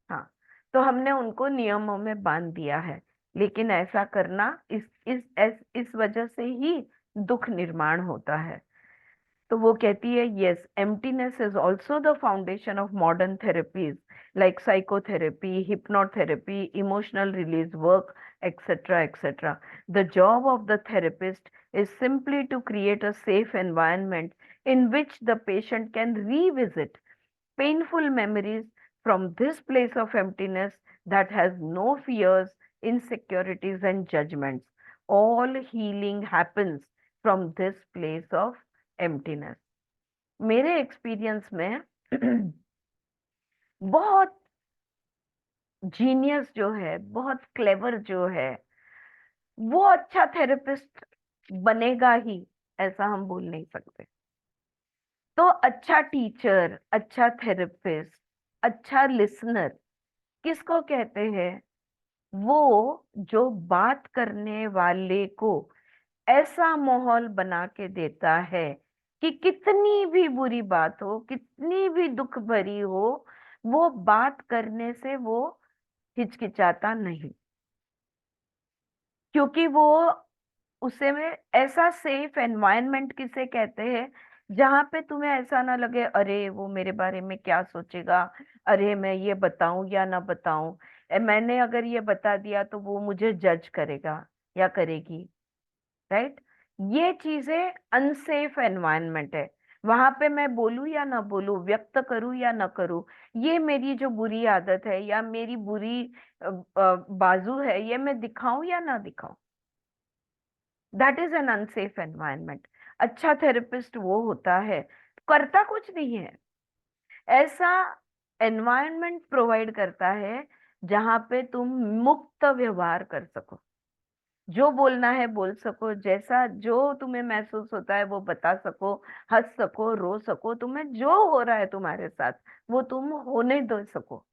हाँ, तो हमने उनको नियमों में बांध दिया है, लेकिन ऐसा करना इस वजह से ही दुख निर्माण होता है. तो वो कहती है, yes, emptiness is also the foundation of modern therapies like psychotherapy, hypnotherapy, emotional release work, etc. etc. The job of the therapist is simply to create a safe environment in which the patient can revisit painful memories from this place of emptiness that has no fears, insecurities, and judgments. All healing happens from this place of emptiness. मेरे experience में बहुत genius जो है, बहुत clever जो है, वो अच्छा थेरेपिस्ट बनेगा ही, ऐसा हम बोल नहीं सकते. तो अच्छा टीचर, अच्छा थेरेपिस्ट, अच्छा लिसनर किसको कहते हैं? वो जो बात करने वाले को ऐसा माहौल बना के देता है कि कितनी भी बुरी बात हो, कितनी भी दुख भरी हो, वो बात करने से वो हिचकिचाता नहीं, क्योंकि वो उसे में ऐसा सेफ एनवायरनमेंट किसे कहते हैं जहां पे तुम्हें ऐसा ना लगे, अरे वो मेरे बारे में क्या सोचेगा, अरे मैं ये बताऊं या ना बताऊं, मैंने अगर ये बता दिया तो वो मुझे जज करेगा या करेगी. राइट? ये चीजें अनसेफ एनवायरनमेंट है. वहां पे मैं बोलूं या ना बोलूं, व्यक्त करूं या ना करूं, ये मेरी जो बुरी आदत है या मेरी बुरी बाजू है, ये मैं दिखाऊं या ना दिखाऊं, that is an unsafe environment. अच्छा थेरेपिस्ट वो होता है, करता कुछ नहीं है, ऐसा एनवायरनमेंट प्रोवाइड करता है जहां पे तुम मुक्त व्यवहार कर सको, जो बोलना है बोल सको, जैसा जो तुम्हें महसूस होता है वो बता सको, हंस सको, रो सको, तुम्हें जो हो रहा है तुम्हारे साथ वो तुम होने दो सको.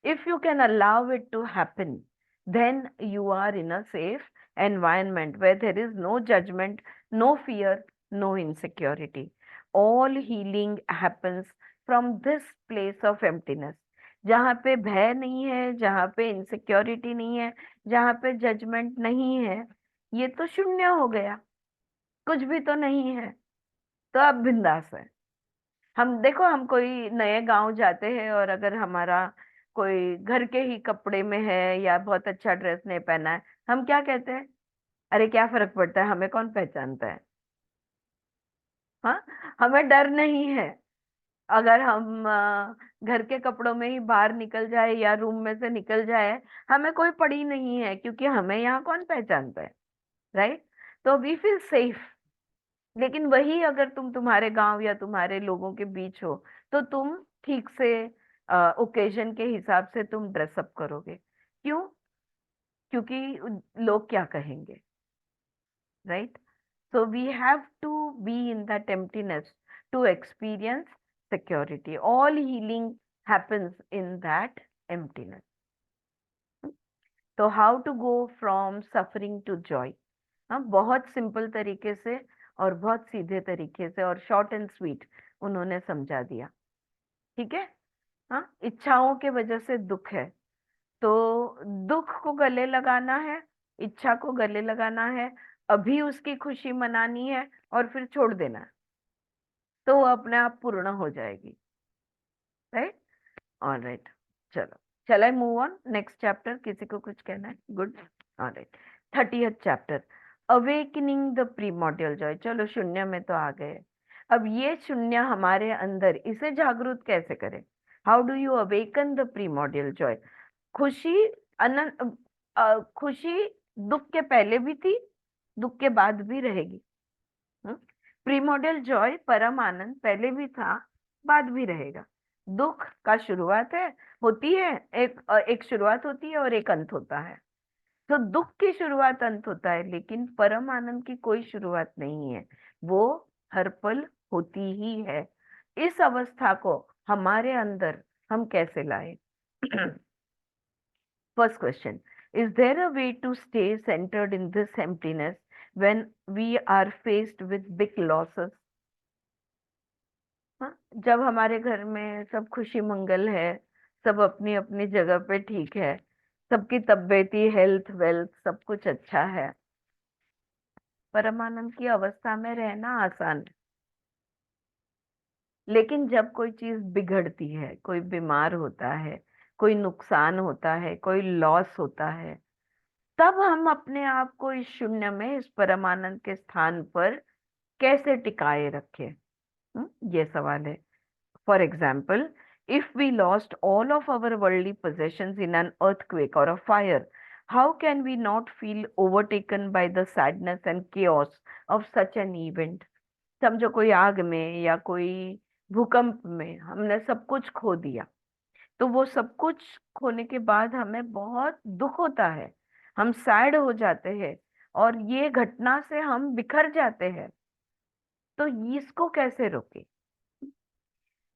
If you can allow it to happen, then you are in a safe environment where there is no judgment, no fear, no insecurity. All healing happens from this place of emptiness. जहाँ पे भय नहीं है, जहाँ पे insecurity नहीं है, जहाँ पे जजमेंट नहीं है, ये तो शून्य हो गया, कुछ भी तो नहीं है, तो अब बिंदास है. हम देखो, हम कोई नए गांव जाते हैं और अगर हमारा कोई घर के ही कपड़े में है या बहुत अच्छा ड्रेस नहीं पहना है, हम क्या कहते हैं? अरे क्या फर्क पड़ता है, हमें कौन पहचानता है। हाँ, हमें डर नहीं है। अगर हम घर के कपड़ों में ही बाहर निकल जाए या रूम में से निकल जाए, हमें कोई पड़ी नहीं है, क्योंकि हमें यहाँ कौन पहचानता है, राइट? तो वी फील सेफ। लेकिन वही अगर तुम तुम्हारे गांव या तुम्हारे लोगों के बीच हो, तो तुम ठीक से ओकेजन के हिसाब से तुम ड्रेसअप करोगे। क्यों? क्योंकि लोग क्या कहेंगे, right? So we have to be in that emptiness to experience security. All healing happens in that emptiness. तो how to go from suffering to joy? हाँ, बहुत सिंपल तरीके से और बहुत सीधे तरीके से और शॉर्ट एंड स्वीट उन्होंने समझा दिया। ठीक है। हाँ, इच्छाओं के वजह से दुख है, तो दुख को गले लगाना है, इच्छा को गले लगाना है, अभी उसकी खुशी मनानी है और फिर छोड़ देना है, तो वो अपने आप पूर्ण हो जाएगी। राइट? ऑलराइट, चलो, चल I move on next chapter. किसी को कुछ कहना है? Good. Alright, 30th chapter, awakening the primordial Joy. चलो, शून्य में तो आ गए। अब ये शून्य हमारे अंदर, इसे जागृत कैसे करें? How do you awaken the primordial Joy? खुशी, अनंत खुशी दुख के पहले भी थी, दुख के बाद भी रहेगी। प्रीमोडियल जॉय, परम आनंद, पहले भी था, बाद भी रहेगा। दुख का शुरुआत है, होती है, एक शुरुआत होती है और एक अंत होता है। तो दुख की शुरुआत अंत होता है, लेकिन परम आनंद की कोई शुरुआत नहीं है, वो हर पल होती ही है। इस अवस्था को हमारे अंदर हम कैसे लाए? First question, is there a way to stay centered in this emptiness when we are faced with big losses? हाँ, जब हमारे घर में सब खुशी मंगल है, सब अपनी अपनी जगह पे ठीक है, सबकी तबीयती, हेल्थ, वेल्थ सब कुछ अच्छा है, परमानंद की अवस्था में रहना आसान है। लेकिन जब कोई चीज बिगड़ती है, कोई बीमार होता है, कोई नुकसान होता है, कोई लॉस होता है, तब हम अपने आप को इस शून्य में, इस परमानंद के स्थान पर कैसे टिकाए रखें? ये सवाल है। For example, if we lost all of our worldly possessions in an earthquake or a fire, how can we not feel overtaken by the sadness and chaos of such an event? समझो, कोई आग में या कोई भूकंप में हमने सब कुछ खो दिया, तो वो सब कुछ खोने के बाद हमें बहुत दुख होता है, हम सैड हो जाते हैं और ये घटना से हम बिखर जाते हैं। तो इसको कैसे रोके?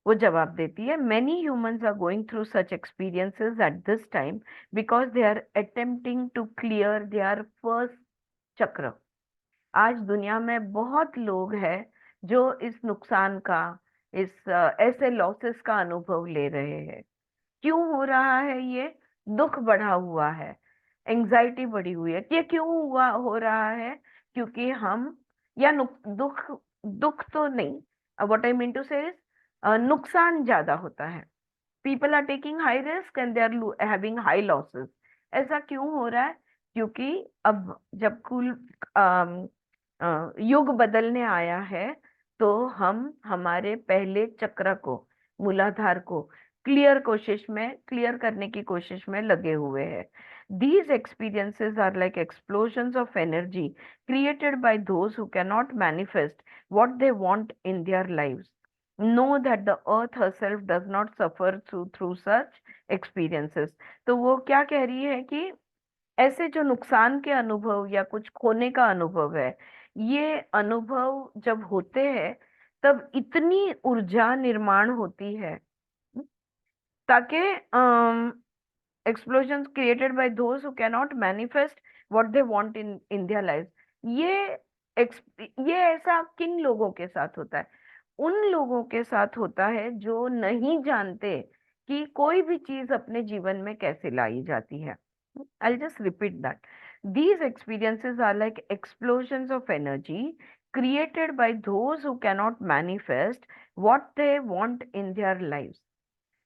वो जवाब देती है, many humans are going through such experiences at this time because they are attempting to clear their first चक्र। आज दुनिया में बहुत लोग हैं जो इस नुकसान का, इस ऐसे लॉसेस का अनुभव ले रहे हैं। क्यों हो रहा है ये? दुख बढ़ा हुआ है, एंजाइटी बढ़ी हुई है। ये क्यों हुआ, हो रहा है? क्योंकि हम, या दुख, दुख तो नहीं, what I mean to say is, नुकसान ज्यादा होता है। People are taking high risk and they are having high losses. ऐसा क्यों हो रहा है? क्योंकि अब जब कुल युग बदलने आया है, तो हम हमारे पहले चक्र को, मूलाधार को क्लियर करने की कोशिश में लगे हुए हैं। These experiences are like explosions of energy created by those who cannot manifest what they want in their lives. Know that the earth herself does not suffer through such experiences. तो वो क्या कह रही है कि ऐसे जो नुकसान के अनुभव या कुछ खोने का अनुभव है, ये अनुभव जब होते हैं, तब इतनी ऊर्जा निर्माण होती है, ताकि explosions created by those who cannot manifest what they want in their lives. ये ये ऐसा किन लोगों के साथ होता है? उन लोगों के साथ होता है जो नहीं जानते कि कोई भी चीज अपने जीवन में कैसे लाई जाती है। I'll just repeat that. These experiences are like explosions of energy created by those who cannot manifest what they want in their lives.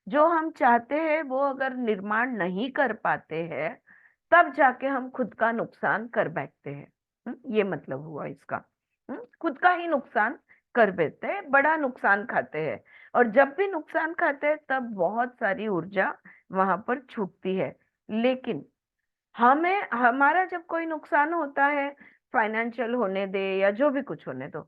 जो हम चाहते हैं वो अगर निर्माण नहीं कर पाते हैं, तब जाके हम खुद का नुकसान कर बैठते हैं। ये मतलब हुआ इसका। खुद का ही नुकसान कर बैठते हैं, बड़ा नुकसान खाते हैं। और जब भी नुकसान खाते हैं तब बहुत सारी ऊर्जा वहां पर छूटती है। लेकिन हमें हमारा जब कोई नुकसान होता है, फाइनेंशियल होने दे या जो भी कुछ होने दो,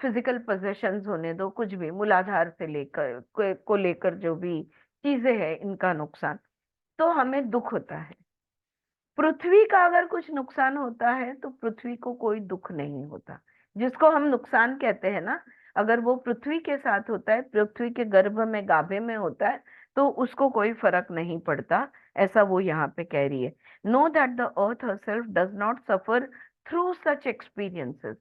फिजिकल पोजेशंस होने दो, कुछ भी मूलाधार से लेकर को लेकर जो भी चीजें हैं इनका नुकसान, तो हमें दुख होता है। पृथ्वी का अगर कुछ नुकसान होता है तो पृथ्वी को कोई दुख नहीं होता। जिसको हम नुकसान कहते हैं ना, अगर वो पृथ्वी के साथ होता है, पृथ्वी के गर्भ में गाभे में होता है, तो उसको कोई फर्क नहीं पड़ता। ऐसा वो यहाँ पे कह रही है। Know that the earth herself does not suffer through such experiences.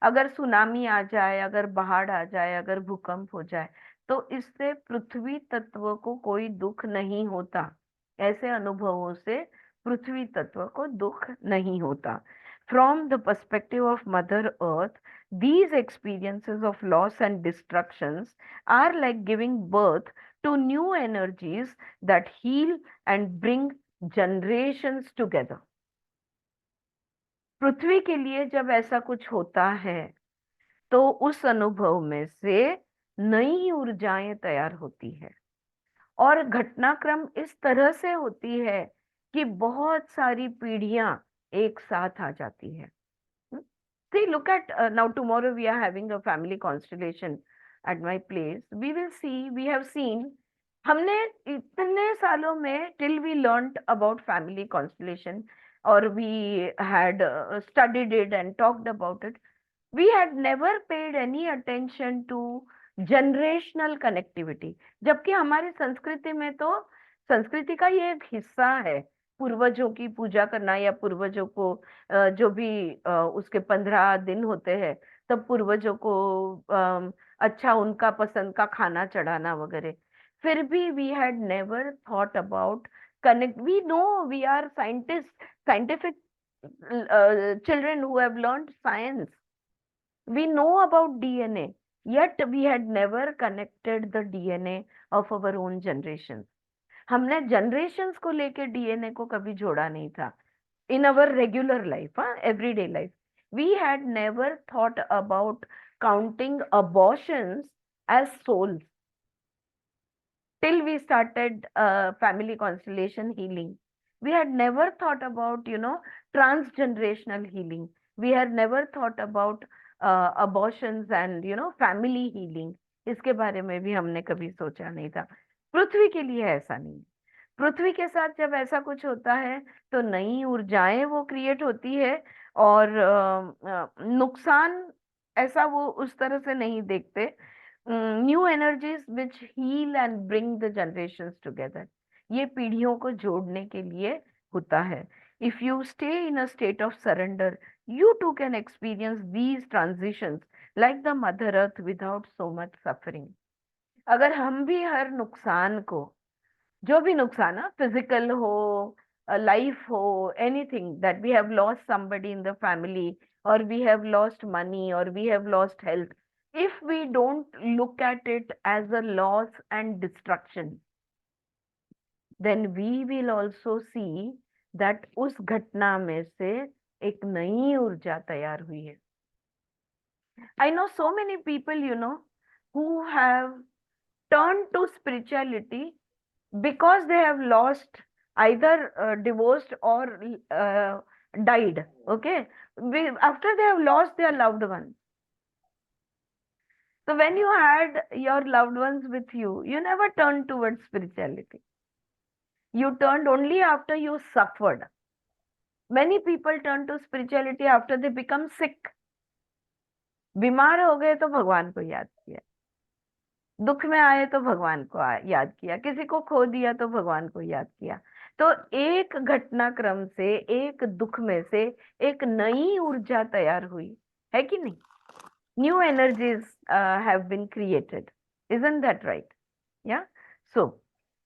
अगर सुनामी आ जाए, अगर बाढ़ आ जाए, अगर भूकंप हो जाए, तो इससे पृथ्वी तत्व को कोई दुख नहीं होता। ऐसे अनुभवों से पृथ्वी तत्व को दुख नहीं होता। From the perspective of mother earth, these experiences of loss and destructions are like giving birth to new energies that heal and bring generations together. पृथ्वी के लिए जब ऐसा कुछ होता है तो उस अनुभव में से नई ऊर्जाएं तैयार होती है। और घटनाक्रम इस तरह से होती है कि बहुत सारी पीढ़ियां एक साथ आ जाती है। See, look at now. Tomorrow we are having a family constellation at my place. We will see. We have seen. हमने इतने सालों में till we learnt about family constellation, or we had studied it and talked about it, we had never paid any attention to generational connectivity. जबकि हमारी संस्कृति में तो संस्कृति का ये एक हिस्सा है पूर्वजों की पूजा करना, या पूर्वजों को जो भी उसके 15 दिन होते हैं तब पूर्वजों को अच्छा उनका पसंद का खाना चढ़ाना वगैरह। फिर भी we had never thought about connect. We know we are scientists, scientific children who have learned science. We know about DNA, yet we had never connected the DNA of our own generations. हमने generations को लेके DNA को कभी जोड़ा नहीं था। In our regular life, everyday life, we had never thought about counting abortions as souls till we started family constellation healing. We had never thought about, transgenerational healing. We had never thought about abortions and, family healing. इसके बारे में भी हमने कभी सोचा नहीं था। पृथ्वी के लिए ऐसा नहीं। पृथ्वी के साथ जब ऐसा कुछ होता है तो नई ऊर्जाएं वो क्रिएट होती है, और नुकसान ऐसा वो उस तरह से नहीं देखते। New energies which heal and bring the generations together, ये पीढ़ियों को जोड़ने के लिए होता है। If you stay in a state of surrender, you too can experience these transitions like the mother earth without so much suffering. अगर हम भी हर नुकसान को, जो भी नुकसान है, फिजिकल हो, लाइफ हो, anything that we have lost somebody in the family, or we have lost money, or we have lost health, if we don't look at it as a loss and destruction, then we will also see that उस घटना में से एक नई ऊर्जा तैयार हुई है। I know so many people, who have turned to spirituality because they have lost, either divorced or died. Okay, after they have lost their loved ones. So when you had your loved ones with you, you never turned towards spirituality. You turned only after you suffered. Many people turn to spirituality after they become sick. बीमार हो गए तो भगवान को याद किया, दुख में आए तो भगवान को याद किया, किसी को खो दिया तो भगवान को याद किया। तो एक घटनाक्रम से, एक दुख में से एक नई ऊर्जा तैयार हुई है कि नहीं? New energies have been created, isn't that right? Yeah. So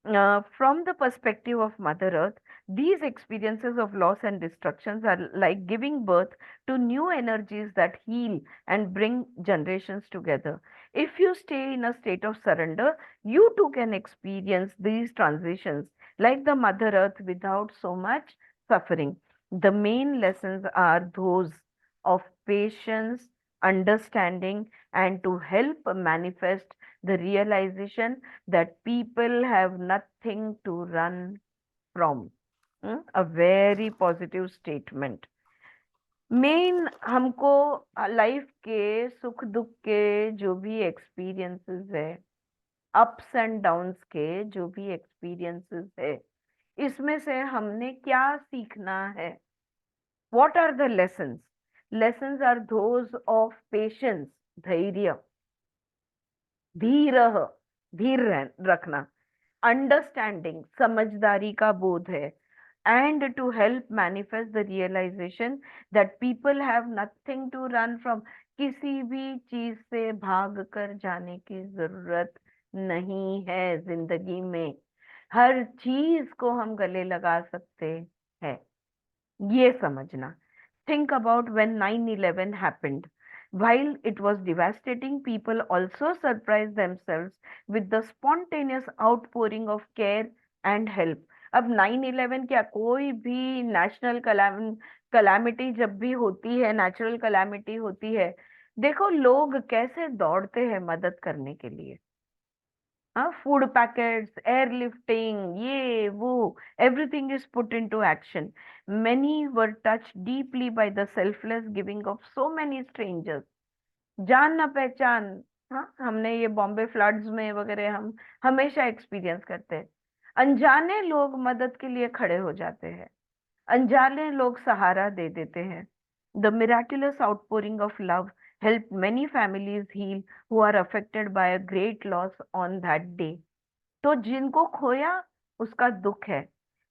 From the perspective of Mother Earth, these experiences of loss and destructions are like giving birth to new energies that heal and bring generations together. If you stay in a state of surrender, you too can experience these transitions like the Mother Earth without so much suffering. The main lessons are those of patience, understanding, and to help manifest the realization that people have nothing to run from. A very positive statement. Main हमको life के सुख दुख के जो भी experiences है, ups and downs के जो भी एक्सपीरियंसेस है, इसमें से हमने क्या सीखना है? What are the lessons? Lessons are those of patience, धैर्य, धीर, धीर रखना, अंडरस्टैंडिंग, समझदारी का बोध है, and to help manifest the realisation that people have nothing to run from. किसी भी चीज से भाग कर जाने की जरूरत नहीं है जिंदगी में, हर चीज को हम गले लगा सकते हैं, ये समझना। Think about when 9/11 happened. While it was devastating, people also surprised themselves with the spontaneous outpouring of care and help. अब 9/11 क्या, कोई भी नेशनल कलामिटी जब भी होती है, नेचुरल कलामिटी होती है, देखो लोग कैसे दौड़ते हैं मदद करने के लिए। हाँ, फूड पैकेट्स, एयरलिफ्टिंग, ये वो, everything is put into action. Many were touched deeply by the selfless giving of so many strangers. जान ना पहचान। हाँ, हमने ये बॉम्बे फ्लड्स में वगैरह हम हमेशा एक्सपीरियंस करते हैं। अनजाने लोग मदद के लिए खड़े हो जाते हैं, अनजाने लोग सहारा दे देते हैं। The miraculous outpouring of love helped many families heal who are affected by a great loss on that day. तो जिनको खोया उसका दुख है,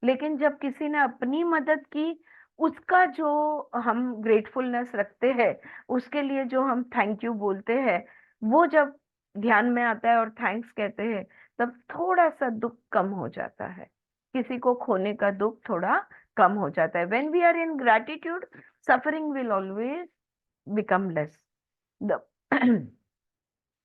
लेकिन जब किसी ने अपनी मदद की, उसका जो हम ग्रेटफुलनेस रखते हैं, उसके लिए जो हम थैंक यू बोलते हैं, वो जब ध्यान में आता है और थैंक्स कहते हैं, तब थोड़ा सा दुख कम हो जाता है। किसी को खोने का दुख थोड़ा कम हो जाता है। When we are in gratitude, suffering will always become less. The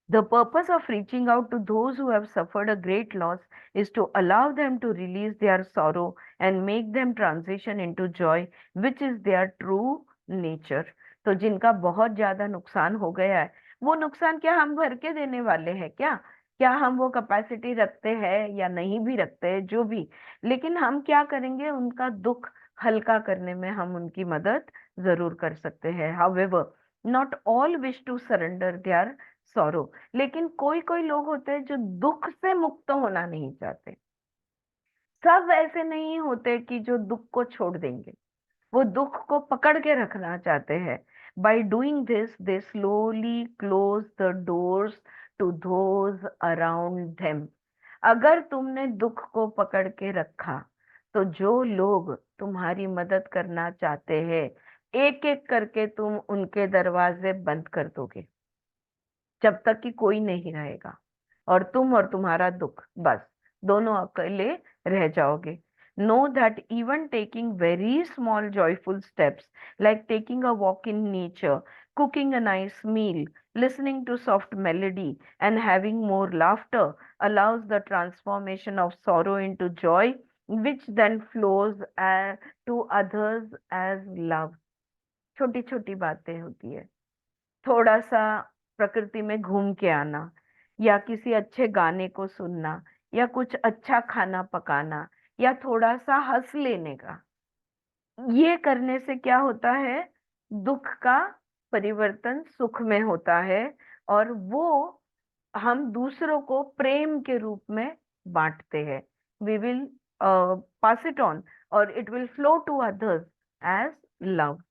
The purpose of reaching out to those who have suffered a great loss is to allow them to release their sorrow and make them transition into joy, which is their true nature. तो जिनका बहुत ज्यादा नुकसान हो गया है, वो नुकसान क्या हम भर के देने वाले हैं क्या? क्या हम वो कैपेसिटी रखते हैं या नहीं भी रखते हैं, जो भी, लेकिन हम क्या करेंगे, उनका दुख हल्का करने में हम उनकी मदद जरूर कर सकते हैं। However, not all wish to surrender their sorrow. लेकिन कोई कोई लोग होते हैं जो दुख से मुक्त होना नहीं चाहते। सब ऐसे नहीं होते कि जो दुख को छोड़ देंगे, वो दुख को पकड़ के रखना चाहते हैं। By doing this they slowly close the doors to those around them. अगर तुमने दुख को पकड़ के रखा, तो जो लोग तुम्हारी मदद करना चाहते हैं, एक एक करके तुम उनके दरवाजे बंद कर दोगे, जब तक कि कोई नहीं रहेगा, और तुम और तुम्हारा दुख, बस दोनों अकेले रह जाओगे। Know that even taking very small joyful steps like taking a walk in nature, cooking a nice meal, listening to soft melody, and having more laughter allows the transformation of sorrow into joy, which then flows to others as love. छोटी छोटी बातें होती है, थोड़ा सा प्रकृति में घूम के आना, या किसी अच्छे गाने को सुनना, या कुछ अच्छा खाना पकाना, या थोड़ा सा हंस लेने का, ये करने से क्या होता है, दुख का परिवर्तन सुख में होता है, और वो हम दूसरों को प्रेम के रूप में बांटते हैं। We will pass it on, और it will flow to others as love.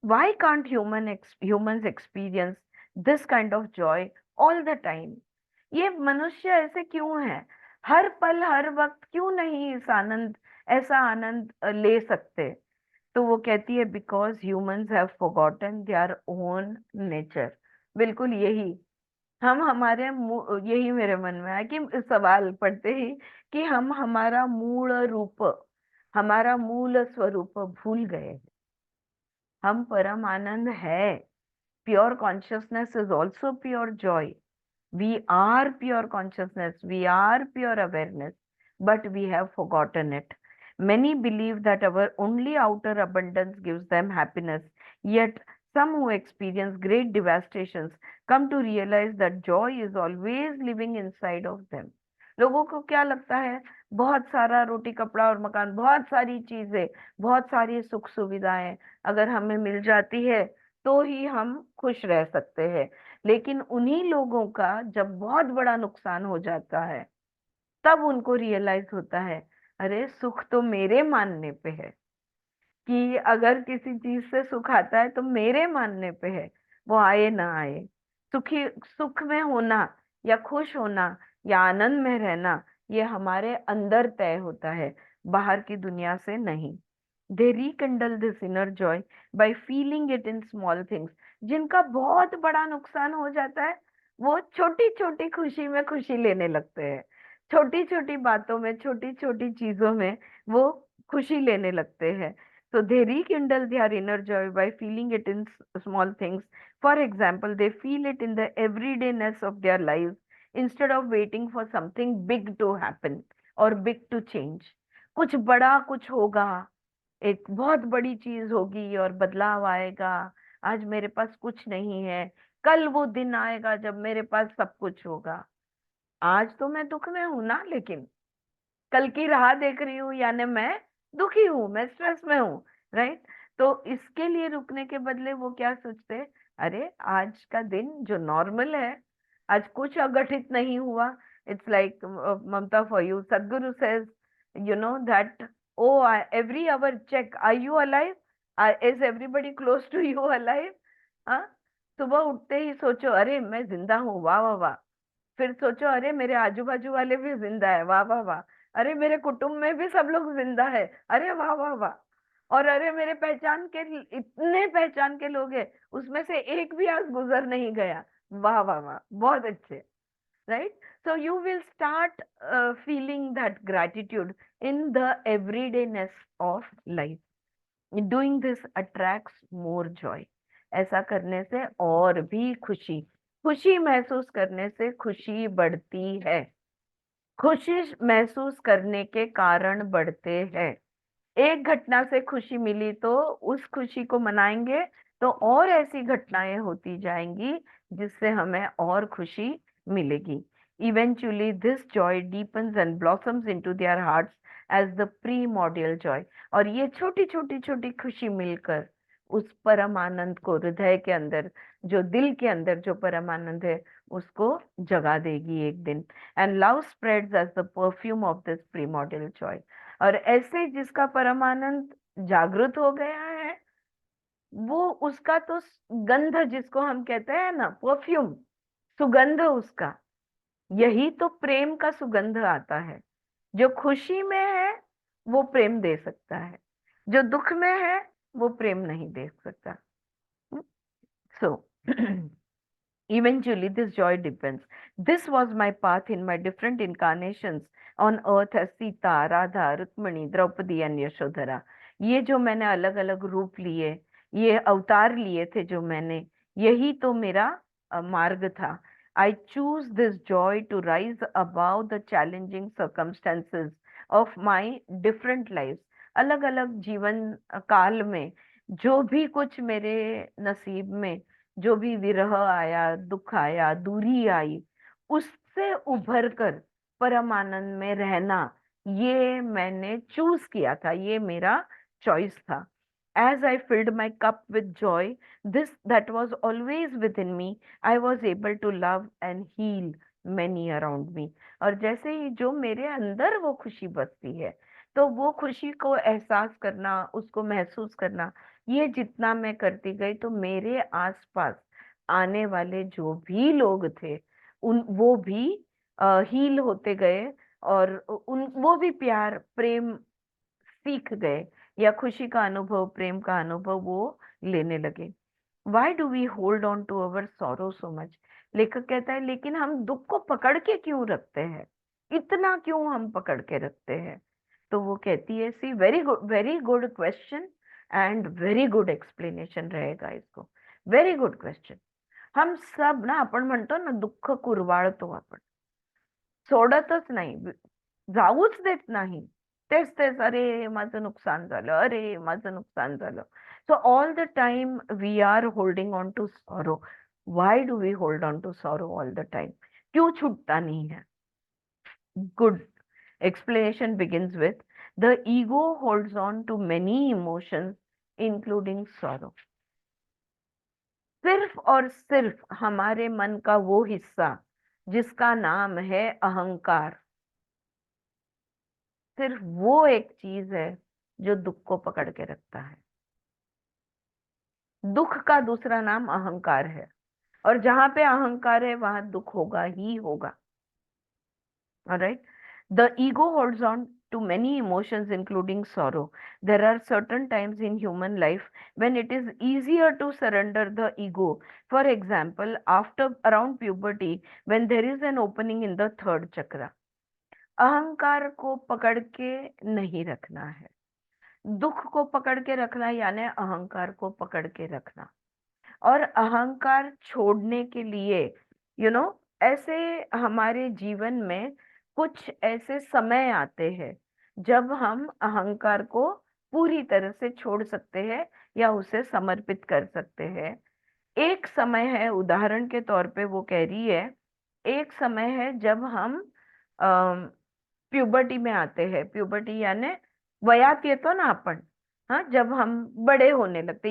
Why can't humans experience this kind of joy all the time? ये मनुष्य ऐसे क्यों है? हर पल हर वक्त क्यों नहीं इस आनंद, ऐसा आनंद ले सकते? तो वो कहती है, because humans have forgotten their own nature. बिल्कुल यही, हम हमारे यही मेरे मन में है कि सवाल पढ़ते ही कि हम हमारा मूल रूप, हमारा मूल स्वरूप भूल गए हैं। हम परम आनंद है। Pure consciousness is also pure Joy. We are pure consciousness, we are pure awareness, but we have forgotten it. Many believe that our only outer abundance gives them happiness, yet some who experience great devastations come to realize that joy is always living inside of them. लोगों को क्या लगता है, बहुत सारा रोटी कपड़ा और मकान, बहुत सारी चीजें, बहुत सारी सुख सुविधाएं अगर हमें मिल जाती है तो ही हम खुश रह सकते हैं। लेकिन उन्हीं लोगों का जब बहुत बड़ा नुकसान हो जाता है तब उनको रियलाइज होता है, अरे सुख तो मेरे मानने पे है। कि अगर किसी चीज से सुख आता है तो मेरे मानने पे है, वो आए ना आए। सुखी, सुख में होना या खुश होना या आनंद में रहना, ये हमारे अंदर तय होता है, बाहर की दुनिया से नहीं। They rekindle this inner joy by feeling it in small things. जिनका बहुत बड़ा नुकसान हो जाता है वो छोटी छोटी खुशी में खुशी लेने लगते हैं। छोटी छोटी बातों में, छोटी छोटी चीजों में वो खुशी लेने लगते हैं। So they rekindle their inner joy by feeling it in small things. For example, they feel it in the everydayness of their lives instead of waiting for something big to happen or big to change. कुछ बड़ा कुछ होगा, एक बहुत बड़ी चीज होगी और बदलाव आएगा। आज मेरे पास कुछ नहीं है, कल वो दिन आएगा जब मेरे पास सब कुछ होगा। आज तो मैं दुख में हूं ना, लेकिन कल की राह देख रही हूँ, यानी मैं दुखी हूँ, मैं स्ट्रेस में हूँ। राइट। तो इसके लिए रुकने के बदले वो क्या सोचते हैं, अरे आज का दिन जो नॉर्मल है, आज कुछ अघटित नहीं हुआ। It's like mamta for you, Sadhguru says, you know that, oh every hour check, are you alive, is everybody close to you alive. हाँ, सुबह उठते ही सोचो, अरे मैं जिंदा हूँ, वाह वाह वाह। फिर सोचो, अरे मेरे आजू बाजू वाले भी जिंदा है, वाह वाह वाह। अरे मेरे कुटुंब में भी सब लोग जिंदा है, अरे वाह वाह वाह। और अरे मेरे पहचान के, इतने पहचान के लोग हैं, उसमें से एक भी आज गुजर नहीं गया, वाह वाह वाह, बहुत अच्छे। Right. So you will start feeling that gratitude in the everydayness of life. Doing this attracts more joy. ऐसा करने से और भी खुशी, खुशी महसूस करने से खुशी बढ़ती है। खुशी महसूस करने के कारण बढ़ते हैं। एक घटना से खुशी मिली तो उस खुशी को मनाएंगे तो और ऐसी घटनाएं होती जाएंगी जिससे हमें और खुशी मिलेगी। Eventually this joy deepens and blossoms into their hearts as the primordial joy. और ये छोटी छोटी छोटी खुशी मिलकर उस परम आनंद को हृदय के अंदर, जो दिल के अंदर जो परम आनंद है, उसको जगा देगी एक दिन। And love spreads as the perfume of this primordial joy. और ऐसे जिसका परमानंद जागृत हो गया है, वो उसका तो गंध, जिसको हम कहते हैं ना परफ्यूम, सुगंध उसका, यही तो प्रेम का सुगंध आता है। जो खुशी में है वो प्रेम दे सकता है, जो दुख में है वो प्रेम नहीं दे सकता। सो eventually, this joy depends. This was my path in my different incarnations on earth as Sita, Radha, Rukmani, Draupadi and Yashodhara. ये जो मैंने अलग अलग रूप लिए, ये अवतार लिए थे जो मैंने, यही तो मेरा मार्ग था। I choose this joy to rise above the challenging circumstances of my different lives. अलग अलग जीवन काल में जो भी कुछ मेरे नसीब में, जो भी विरह आया, दुख आया, दूरी आई, उससे उभर कर परम आनंद में रहना, ये मैंने चूज किया था, ये मेरा चॉइस था। As I filled my cup with joy, this that was always within me, I was able to love and heal many around me. और जैसे ही जो मेरे अंदर वो खुशी बसती है, तो वो खुशी को एहसास करना, उसको महसूस करना, ये जितना मैं करती गई तो मेरे आसपास आने वाले जो भी लोग थे, उन वो भी हील होते गए, और उन वो भी प्यार प्रेम सीख गए, या खुशी का अनुभव, प्रेम का अनुभव वो लेने लगे। Why do we hold on to our sorrow so much? लेखक कहता है लेकिन हम दुख को पकड़ के क्यों रखते हैं, इतना क्यों हम पकड़ के रखते हैं। तो वो कहती है, see very good question and very good explanation रहेगा इसको। Very good question. हम सब ना, आपण म्हणतो ना, दुःख कुरवाळतो आपण, सोडतच नाही, जाऊच देत नाही, तेच तेच, अरे माझं नुकसान झालं, अरे माझं नुकसान झालं. So all the time we are holding on to sorrow. Why do we hold on to sorrow all the time, क्यों छूटता नहीं है? Good explanation begins with the ego holds on to many emotions including sorrow. सिर्फ और सिर्फ हमारे मन का वो हिस्सा जिसका नाम है अहंकार, सिर्फ वो एक चीज है जो दुख को पकड़ के रखता है। दुख का दूसरा नाम अहंकार है, और जहां पे अहंकार है वहां दुख होगा ही होगा। Alright? The ego holds on to many emotions, including sorrow. There are certain times in human life when it is easier to surrender the ego. For example, after around puberty, when there is an opening in the third chakra. अहंकार को पकड़ के नहीं रखना है, दुख को पकड़ के रखना यानी अहंकार को पकड़ के रखना। और अहंकार छोड़ने के लिए ऐसे हमारे जीवन में कुछ ऐसे समय आते हैं जब हम अहंकार को पूरी तरह से छोड़ सकते हैं या उसे समर्पित कर सकते हैं। एक समय है, उदाहरण के तौर पे वो कह रही है, एक समय है जब हम प्यूबर्टी में आते हैं। प्यूबर्टी यानी वयात येतो ना आपण, हाँ, जब हम बड़े होने लगते,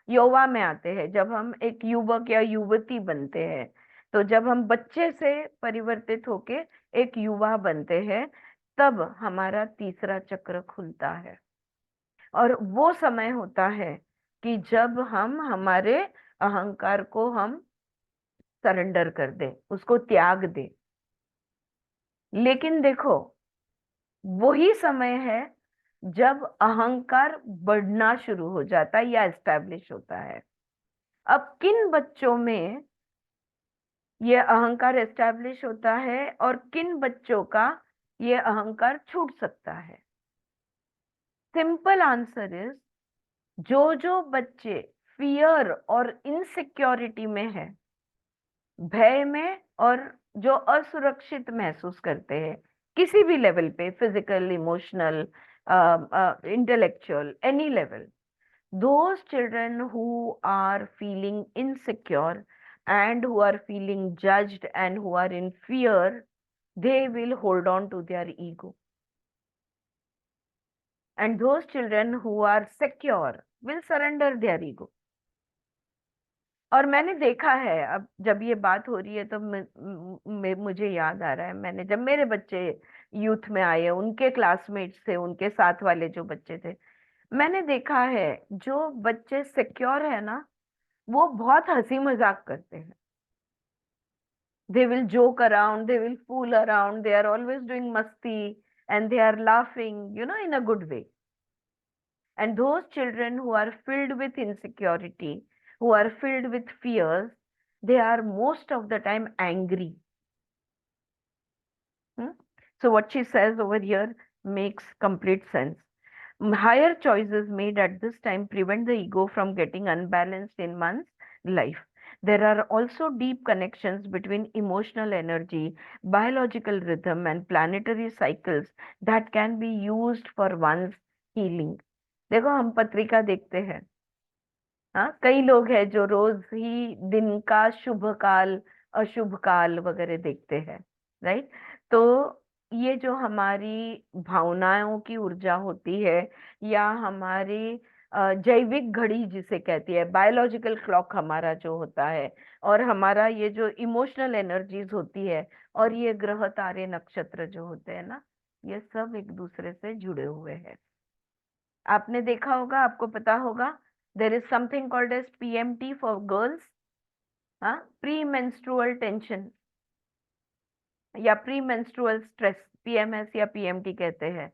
यौवा में आते हैं, जब हम एक युवक या युवती बनते हैं। तो जब हम बच्चे से परिवर्तित होके एक युवा बनते हैं, तब हमारा तीसरा चक्र खुलता है। और वो समय होता है कि जब हम हमारे अहंकार को हम सरेंडर कर दें, उसको त्याग दें। लेकिन देखो, वही समय है जब अहंकार बढ़ना शुरू हो जाता है या एस्टैब्लिश होता है। अब किन बच्चों में ये अहंकार एस्टैब्लिश होता है और किन बच्चों का ये अहंकार छूट सकता है? सिंपल आंसर इज, जो बच्चे फियर और इनसिक्योरिटी में है, भय में, और जो असुरक्षित महसूस करते हैं किसी भी लेवल पे, physical, emotional, intellectual, any level, those children who are feeling insecure and who are feeling judged and who are in fear, they will hold on to their ego. And those children who are secure will surrender their ego. और मैंने देखा है, अब जब ये बात हो रही है तो मुझे याद आ रहा है, मैंने जब मेरे बच्चे यूथ में आए, उनके क्लासमेट्स थे, उनके साथ वाले जो बच्चे थे, मैंने देखा है जो बच्चे सिक्योर है ना, वो बहुत हंसी मजाक करते हैं। They will joke around, they will fool around, they are always doing masti, and they are laughing, in a good way. And those children who are filled with insecurity, who are filled with fears, they are most of the time angry. So what she says over here makes complete sense. Higher choices made at this time prevent the ego from getting unbalanced in one's life. There are also deep connections between emotional energy, biological rhythm, and planetary cycles that can be used for one's healing. देखो, हम पत्रिका देखते हैं, हाँ, कई लोग हैं जो रोज ही दिन का शुभ काल, अशुभ काल वगैरह देखते हैं, राइट? तो ये जो हमारी भावनाओं की ऊर्जा होती है, या हमारी जैविक घड़ी जिसे कहती है, बायोलॉजिकल क्लॉक हमारा जो होता है, और हमारा ये जो इमोशनल एनर्जीज होती है, और ये ग्रह तारे नक्षत्र जो होते हैं ना, ये सब एक दूसरे से जुड़े हुए हैं। आपने देखा होगा, आपको पता होगा, there is something called as PMT for girls, हाँ, प्री मेंस्ट्रुअल टेंशन या प्री मेंस्ट्रुअल स्ट्रेस, PMS या PMT कहते हैं।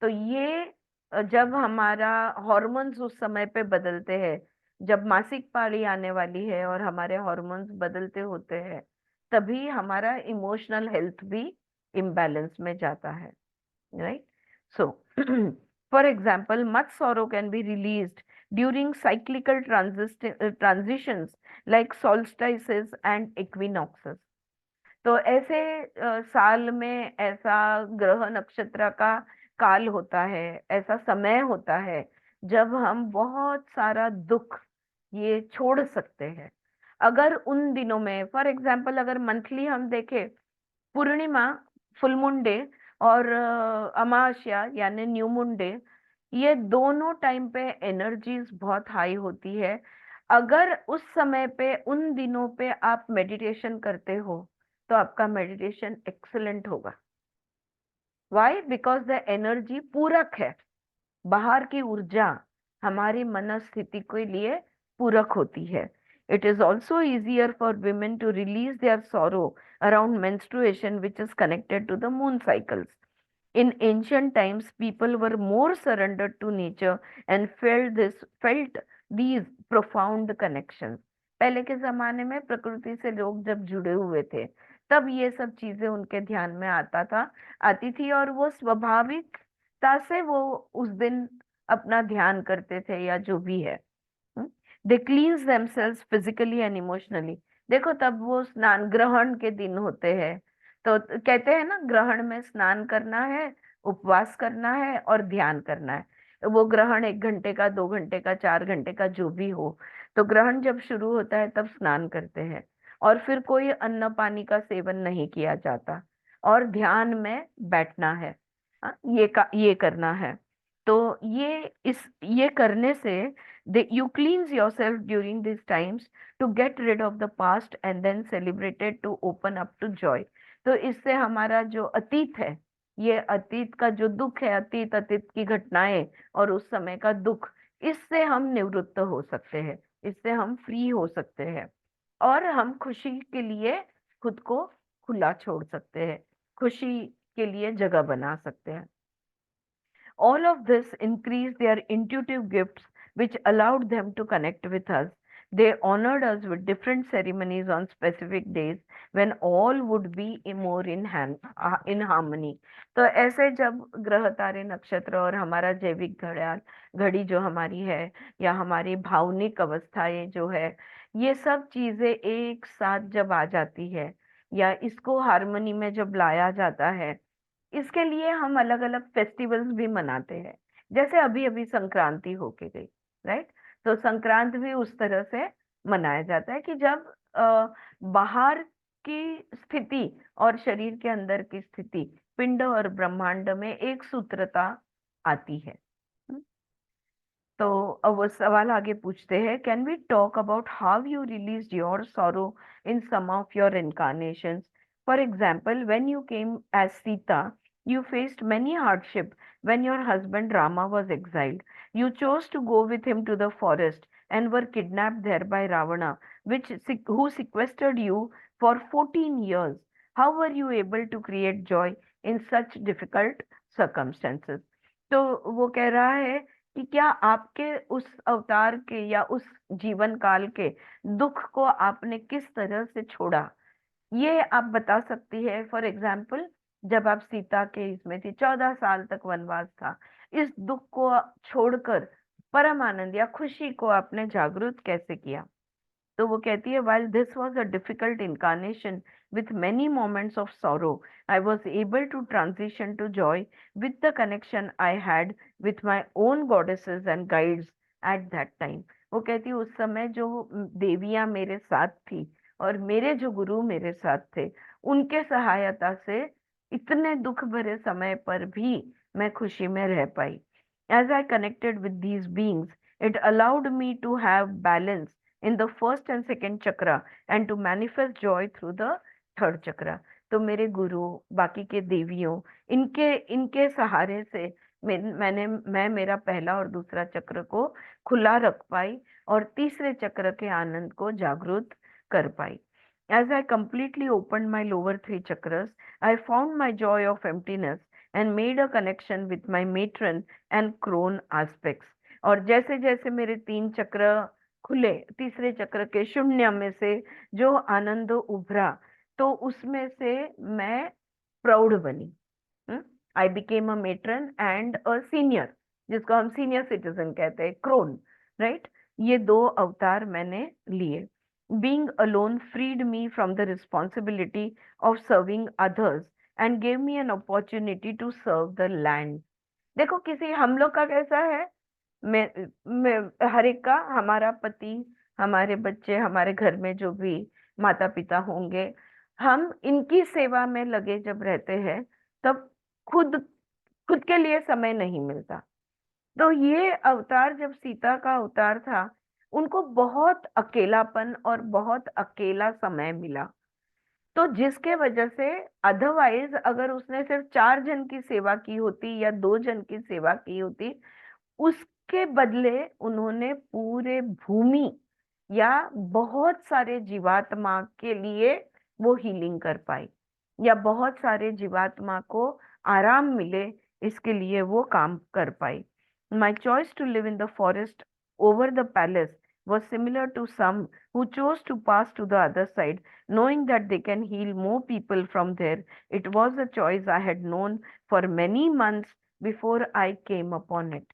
तो ये जब हमारा हॉर्मोन्स उस समय पे बदलते हैं, जब मासिक पाली आने वाली है और हमारे हॉर्मोन्स बदलते होते हैं, तभी हमारा इमोशनल हेल्थ भी इम्बैलेंस में जाता है, right? So, for example, much sorrow can be released during cyclical transitions like solstices and equinoxes. तो ऐसे साल में ऐसा ग्रह नक्षत्र का काल होता है, ऐसा समय होता है जब हम बहुत सारा दुख ये छोड़ सकते हैं। अगर उन दिनों में, फॉर एग्जाम्पल, अगर मंथली हम देखें, पूर्णिमा, फुल मून डे और अमावस्या यानी न्यू मून डे, ये दोनों टाइम पे एनर्जीज बहुत हाई होती है। अगर उस समय पे, उन दिनों पे आप मेडिटेशन करते हो, तो आपका मेडिटेशन एक्सीलेंट होगा। वाई? बिकॉज द एनर्जी पूरक है, बाहर की ऊर्जा हमारी मनस्थिति के लिए पूरक होती है। It is also easier for women to release their sorrow around menstruation, which is connected to the moon cycles. In ancient times, people were more surrendered to nature and felt these profound connections. पहले के जमाने में प्रकृति से लोग जब जुड़े हुए थे, तब ये सब चीजें उनके ध्यान में आती थी, और वो स्वाभाविकता से वो उस दिन अपना ध्यान करते थे या जो भी है। They cleanse themselves physically and emotionally. देखो, तब वो स्नान ग्रहण के दिन होते हैं, तो कहते हैं ना, ग्रहण में स्नान करना है, उपवास करना है और ध्यान करना है। वो ग्रहण 1 घंटे का, 2 घंटे का, 4 घंटे का, जो भी हो। तो ग्रहण जब शुरू होता है तब स्नान करते हैं, और फिर कोई अन्न पानी का सेवन नहीं किया जाता, और ध्यान में बैठना है। ये करना है। तो ये करने से you cleanse yourself during these times to get rid of the past and then celebrate it to open up to joy. तो इससे हमारा जो अतीत है, ये अतीत का जो दुख है, अतीत की घटनाएं और उस समय का दुख, इससे हम निवृत्त हो सकते हैं, इससे हम फ्री हो सकते हैं, और हम खुशी के लिए खुद को खुला छोड़ सकते हैं, खुशी के लिए जगह बना सकते हैं। All of this increased their intuitive gifts, which allowed them to connect with us. They honored us with different ceremonies on specific days when all would be more in harmony. तो ऐसे जब ग्रह तारे नक्षत्र और हमारा जैविक घड़ी जो हमारी है, या हमारी भावनिक अवस्थाएं जो है, ये सब चीजें एक साथ जब आ जाती है, या इसको हार्मनी में जब लाया जाता है, इसके लिए हम अलग अलग फेस्टिवल्स भी मनाते हैं। जैसे अभी अभी संक्रांति होके गई, राइट? तो संक्रांत भी उस तरह से मनाया जाता है कि जब बाहर की स्थिति और शरीर के अंदर की स्थिति, पिंड और ब्रह्मांड में एक सूत्रता आती है। तो अब वो सवाल आगे पूछते हैं, can we talk about how you release your sorrow in some of your incarnations? For example, when you came as Sita, you faced many hardship when your husband Rama was exiled. You chose to go with him to the forest and were kidnapped there by Ravana, who sequestered you for 14 years. How were you able to create joy in such difficult circumstances? तो वो कह रहा है कि क्या आपके उस अवतार के या उस जीवन काल के दुख को आपने किस तरह से छोड़ा, ये आप बता सकती है। फॉर एग्जाम्पल, जब आप सीता के इसमें थी, 14 साल तक वनवास था, इस दुख को छोड़कर परम आनंद या खुशी को आपने जागृत कैसे किया? तो वो कहती है, while this was a difficult incarnation with many moments of sorrow, I was able to transition to joy with the connection I had with my own goddesses and guides at that time. वो कहती है, उस समय जो देवियां मेरे साथ थी और मेरे जो गुरु मेरे साथ थे, उनके सहायता से इतने दुख भरे समय पर भी मैं खुशी में रह पाई। As I connected with these beings, it allowed me to have balance in the first and second chakra and to manifest joy through the third chakra. तो मेरे गुरु, बाकी के देवियों, इनके इनके सहारे से मैं मेरा पहला और दूसरा चक्र को खुला रख पाई, और तीसरे चक्र के आनंद को जागृत कर पाई। As I completely opened my lower 3 chakras, I found my joy of emptiness and made a connection with my matron and crone aspects. और जैसे जैसे मेरे 3 चक्र खुले, तीसरे चक्र के शून्य में से जो आनंद उभरा, तो उसमें से मैं प्रौढ़ बनी। I became a matron and a senior, जिसको हम सीनियर सिटीजन कहते हैं, क्रोन, राइट। ये दो अवतार मैंने लिए। Being alone freed me from the responsibility of serving others and gave me an opportunity to serve the land. देखो किसी हम लोग का कैसा है, मैं हर एक का, हमारा पति, हमारे बच्चे, हमारे घर में जो भी माता पिता होंगे, हम इनकी सेवा में लगे जब रहते हैं, तब खुद खुद के लिए समय नहीं मिलता। तो ये अवतार जब सीता का अवतार था, उनको बहुत अकेलापन और बहुत अकेला समय मिला। तो जिसके वजह से अदरवाइज अगर उसने सिर्फ 4 जन की सेवा की होती या 2 जन की सेवा की होती, उसके बदले उन्होंने पूरे भूमि या बहुत सारे जीवात्मा के लिए वो हीलिंग कर पाई, या बहुत सारे जीवात्मा को आराम मिले, इसके लिए वो काम कर पाई। My choice to live in the forest over the palace was similar to some who chose to pass to the other side, knowing that they can heal more people from there. It was a choice I had known for many months before I came upon it.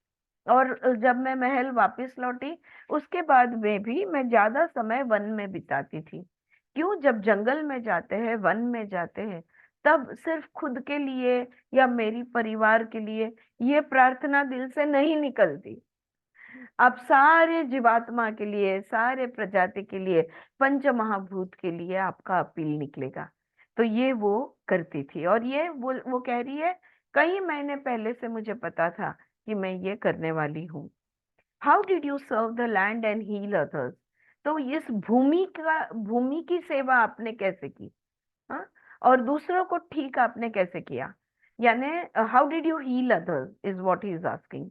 और जब मैं महल वापस लौटी, उसके बाद में भी मैं ज्यादा समय वन में बिताती थी। क्यों? जब जंगल में जाते हैं, वन में जाते हैं, तब सिर्फ खुद के लिए या मेरी परिवार के लिए ये प्रार्थना दिल से नहीं निकलती। अब सारे जीवात्मा के लिए, सारे प्रजाति के लिए, पंच महाभूत के लिए आपका अपील निकलेगा। तो ये वो करती थी, और ये वो कह रही है, कई महीने पहले से मुझे पता था कि मैं ये करने वाली हूँ। How did you serve the land and heal others? तो इस भूमि की सेवा आपने कैसे की? हाँ, और दूसरों को ठीक आपने कैसे किया? यानी how did you heal others is what he is asking.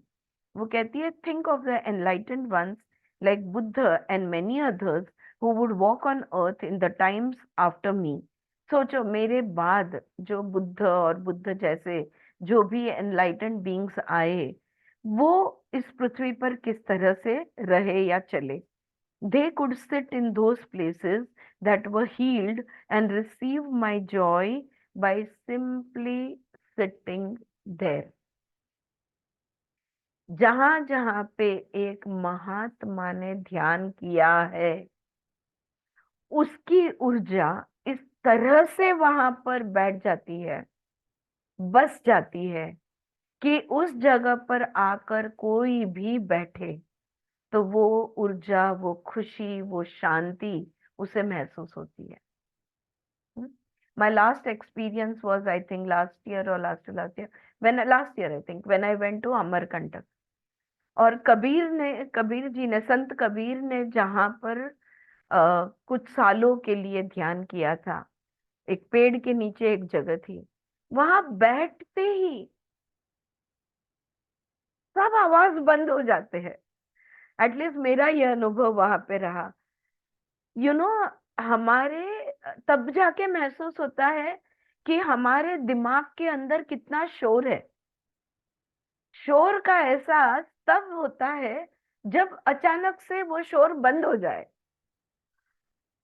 वो कहती है, think of the enlightened ones like Buddha and many others who would walk on earth in the times after me. सोचो मेरे बाद जो बुद्ध और बुद्ध जैसे जो भी एनलाइटेंड बीइंग्स आए, वो इस पृथ्वी पर किस तरह से रहे या चले। They could sit in those places that were healed and receive my joy by simply sitting there. जहां जहां पे एक महात्मा ने ध्यान किया है, उसकी ऊर्जा इस तरह से वहां पर बैठ जाती है, बस जाती है, कि उस जगह पर आकर कोई भी बैठे तो वो ऊर्जा, वो खुशी, वो शांति उसे महसूस होती है। My last experience was, I think, last year or last year, last year I think, when I went to Amarkantak. और कबीर जी ने, संत कबीर ने जहां पर कुछ सालों के लिए ध्यान किया था, एक पेड़ के नीचे एक जगह थी, वहां बैठते ही सब आवाज बंद हो जाते हैं। एटलीस्ट मेरा यह अनुभव वहां पे रहा। यू नो, हमारे तब जाके महसूस होता है कि हमारे दिमाग के अंदर कितना शोर है। शोर का एहसास तब होता है जब अचानक से वो शोर बंद हो जाए।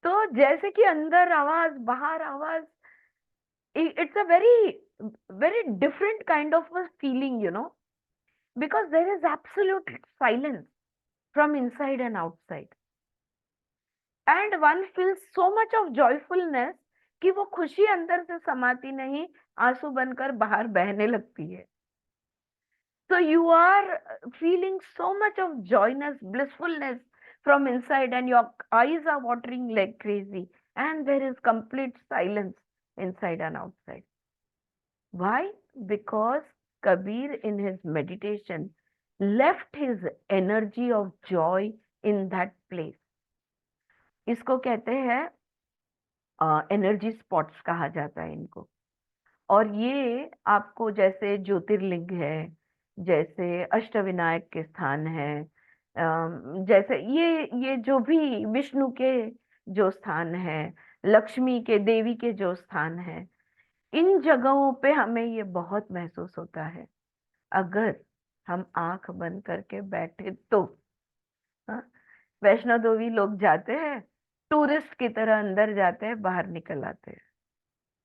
तो जैसे कि अंदर आवाज, बाहर आवाज, it's a very very different kind of feeling, because there is absolute silence from inside and outside, and one feels so much of joyfulness कि वो खुशी अंदर से समाती नहीं, आंसू बनकर बाहर बहने लगती है। So you are feeling so much of joyness, blissfulness from inside, and your eyes are watering like crazy, and there is complete silence inside and outside. Why? Because Kabir in his meditation left his energy of joy in that place. इसको कहते हैं energy spots कहा जाता है इनको। और ये आपको जैसे ज्योतिर्लिंग है, जैसे अष्टविनायक के स्थान है, जैसे ये जो भी विष्णु के जो स्थान है, लक्ष्मी के, देवी के जो स्थान है, इन जगहों पे हमें ये बहुत महसूस होता है अगर हम आंख बंद करके बैठे तो। हाँ? वैष्णो देवी लोग जाते हैं, टूरिस्ट की तरह अंदर जाते हैं, बाहर निकल आते हैं,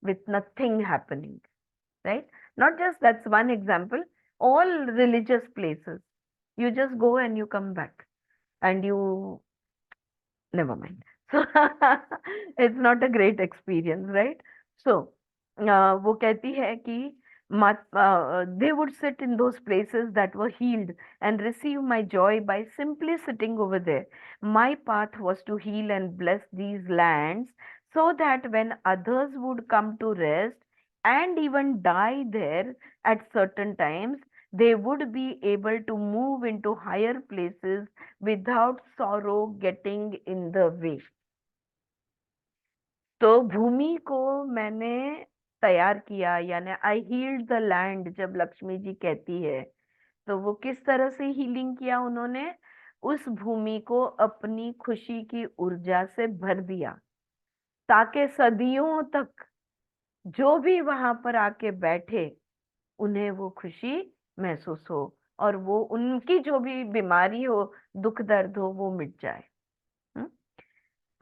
with nothing happening, right? Not just that's one example. All religious places, you just go and you come back, and you never mind. So it's not a great experience, right? So वो कहती है कि they would sit in those places that were healed and receive my joy by simply sitting over there. My path was to heal and bless these lands so that when others would come to rest and even die there at certain times, they would be able to move into higher places without sorrow getting in the way. तो भूमि को मैंने तैयार किया, यानी आई heeled the land, जब लक्ष्मी जी कहती है, तो वो किस तरह से हीलिंग किया उन्होंने? उस भूमि को अपनी खुशी की ऊर्जा से भर दिया, ताकि सदियों तक जो भी वहां पर आके बैठे उन्हें वो खुशी महसूस हो, और वो उनकी जो भी बीमारी हो, दुख दर्द हो, वो मिट जाए।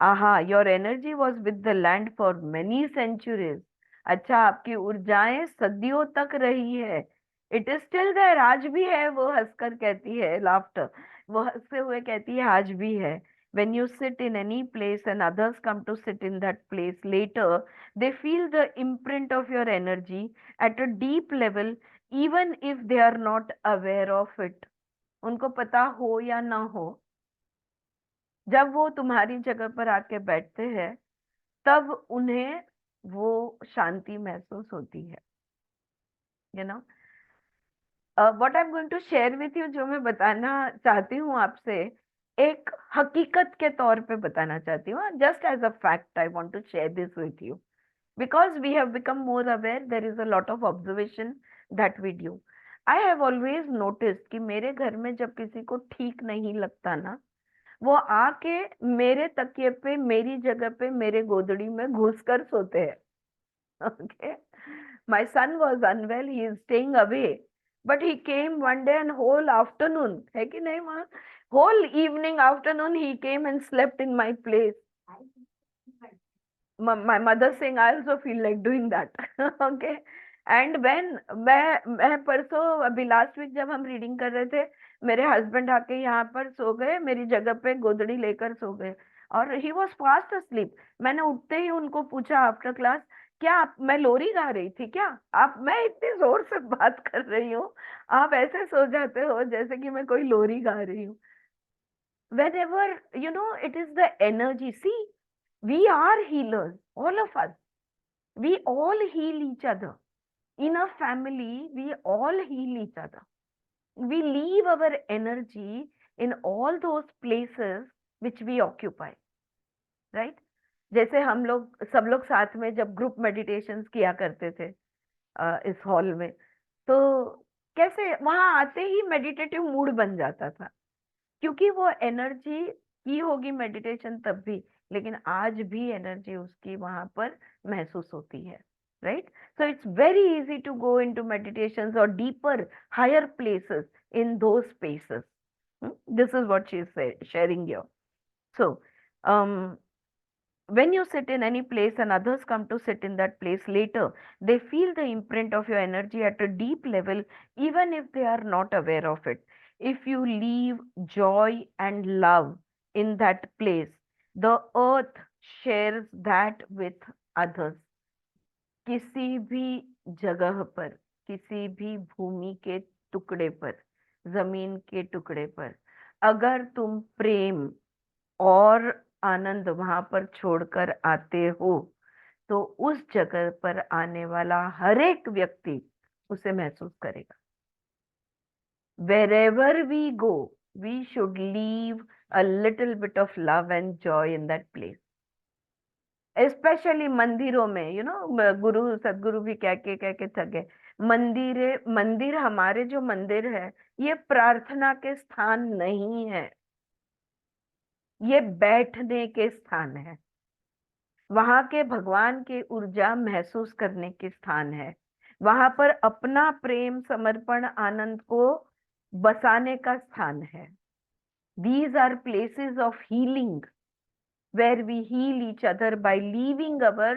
आहा, your energy was with the land for many centuries. अच्छा, आपकी ऊर्जाएं सदियों तक रही है। इट इज स्टिल देयर, आज भी है, वो हंसकर कहती है, लाफ्टर, वो हंसते हुए कहती है, आज भी है। when you sit in any place and others come to sit in that place later, they feel the imprint of your energy at a deep level, even if they are not aware of it. उनको पता हो या ना हो, जब वो तुम्हारी जगह पर आके बैठते हैं, तब उन्हें वो शांति महसूस होती है। You know, what I am going to share with you, जो मैं बताना चाहती हूँ आपसे, एक हकीकत के तौर पे बताना चाहती हूँ, just as a fact I want to share this with you, because we have become more aware, there is a lot of observation that we do. I have always noticed कि मेरे घर में जब किसी को ठीक नहीं लगता ना, वो आके मेरे तकिए पे, मेरी जगह पे, मेरे गोदड़ी में घुसकर सोते हैं। Okay, my son was unwell, he is staying away, but he came one day and whole afternoon, है कि नहीं माँ, whole evening afternoon he came and slept in my place. My mother saying I also feel like doing that. Okay, and when मैं परसों, अभी last week जब हम reading कर रहे थे, मेरे हस्बैंड आके यहाँ पर सो गए, मेरी जगह पे गोदड़ी लेकर सो गए, और ही वॉज फास्ट अस्लीप। मैंने उठते ही उनको पूछा आफ्टर क्लास, क्या मैं लोरी गा रही थी क्या? आप, मैं इतनी जोर से बात कर रही हूँ, आप ऐसे सो जाते हो जैसे कि मैं कोई लोरी गा रही हूँ। Whenever, it is the energy. See, we are healers, all of us. We all heal each other. In a family, we all heal each other. We leave our energy in all those places which we occupy, right? जैसे हम लोग सब लोग साथ में जब group meditations किया करते थे इस हॉल में, तो कैसे वहां आते ही मेडिटेटिव मूड बन जाता था, क्योंकि वो एनर्जी की होगी मेडिटेशन तब भी, लेकिन आज भी एनर्जी उसकी वहां पर महसूस होती है, right? So it's very easy to go into meditations और deeper higher places in those spaces. This is what she is sharing here. So when you sit in any place and others come to sit in that place later, they feel the imprint of your energy at a deep level, even if they are not aware of it. If you leave joy and love in that place, the earth shares that with others. किसी भी जगह पर, किसी भी भूमि के टुकड़े पर, जमीन के टुकड़े पर, अगर तुम प्रेम और आनंद वहां पर छोड़कर आते हो, तो उस जगह पर आने वाला हर एक व्यक्ति उसे महसूस करेगा. Wherever we go, we should leave a little bit of love and joy in that place. Specially मंदिरों में, गुरु सदगुरु भी कह के थक गए, मंदिर, हमारे जो मंदिर है, ये प्रार्थना के स्थान नहीं है, ये बैठने के स्थान है, वहां के भगवान की ऊर्जा महसूस करने के स्थान है, वहां पर अपना प्रेम, समर्पण, आनंद को बसाने का स्थान है. These are places of healing where we heal each other by leaving our,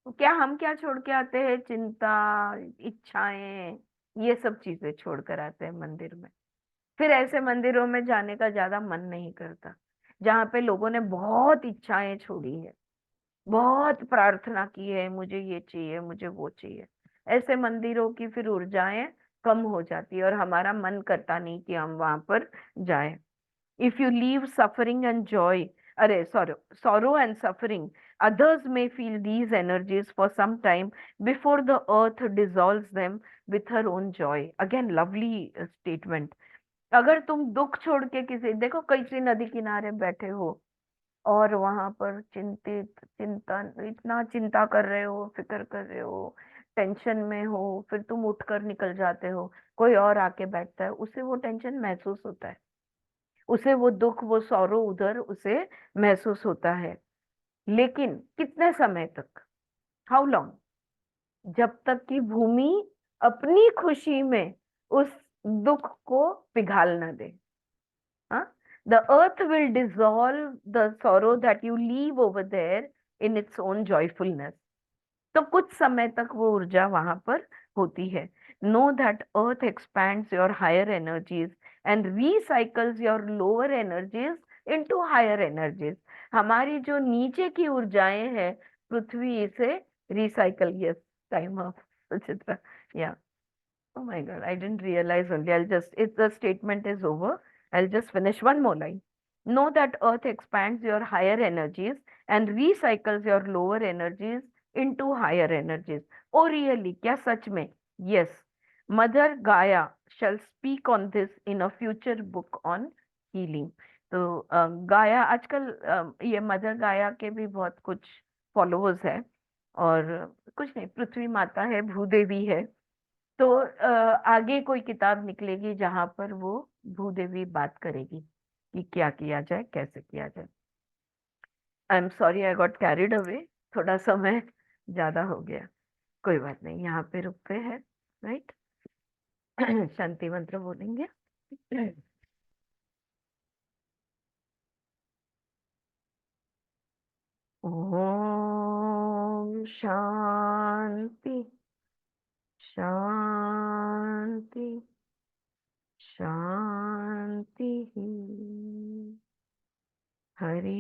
क्या हम क्या छोड़ के आते हैं, चिंता, इच्छाएं, ये सब चीजें छोड़ कर आते हैं मंदिर में। फिर ऐसे मंदिरों में जाने का ज्यादा मन नहीं करता जहाँ पे लोगों ने बहुत इच्छाएं छोड़ी है, बहुत प्रार्थना की है, मुझे ये चाहिए, मुझे वो चाहिए। ऐसे मंदिरों की फिर ऊर्जाएं कम हो जाती है और हमारा मन करता नहीं कि हम वहां पर जाएं। If you leave suffering and joy, sorrow and suffering, others may feel these energies for some time before the earth dissolves them with her own joy. Again, lovely statement. अगर तुम दुख छोड़ के किसी, देखो किसी नदी किनारे बैठे हो और वहां पर चिंतित, चिंता, इतना चिंता कर रहे हो, फिक्र कर रहे हो, टेंशन में हो, फिर तुम उठकर निकल जाते हो, कोई और आके बैठता है, उसे वो टेंशन महसूस होता है, उसे वो दुख, वो सौरो उधर उसे महसूस होता है। लेकिन कितने समय तक, हाउ लॉन्ग, जब तक कि भूमि अपनी खुशी में उस दुख को पिघाल न दे। हाँ, the earth will dissolve the sorrow that you leave over there in its own joyfulness. तो कुछ समय तक वो ऊर्जा वहां पर होती है। Know that earth expands your higher energies and recycles your lower energies into higher energies. हमारी जो नीचे की ऊर्जाएं हैं, पृथ्वी इसे recycle, yes, time of Suchitra, yeah, oh my God, I didn't realize only. I'll just, if the statement is over, I'll just finish one more line. Know that Earth expands your higher energies and recycles your lower energies into higher energies. Oh, really? क्या सच में? Yes. Mother Gaia shall speak on this in a future book on healing. तो गाया आजकल, ये mother गाया के भी बहुत कुछ फॉलोअर्स है, और कुछ नहीं, पृथ्वी माता है, भूदेवी है। तो आगे कोई किताब निकलेगी जहां पर वो भूदेवी बात करेगी कि क्या किया जाए, कैसे किया जाए। I am sorry, I got carried away, थोड़ा समय ज्यादा हो गया। कोई बात नहीं, यहाँ पे रुकते हैं, राइट। शांति मंत्र बोलेंगे। ओम शांति, शांति, शांति। हरि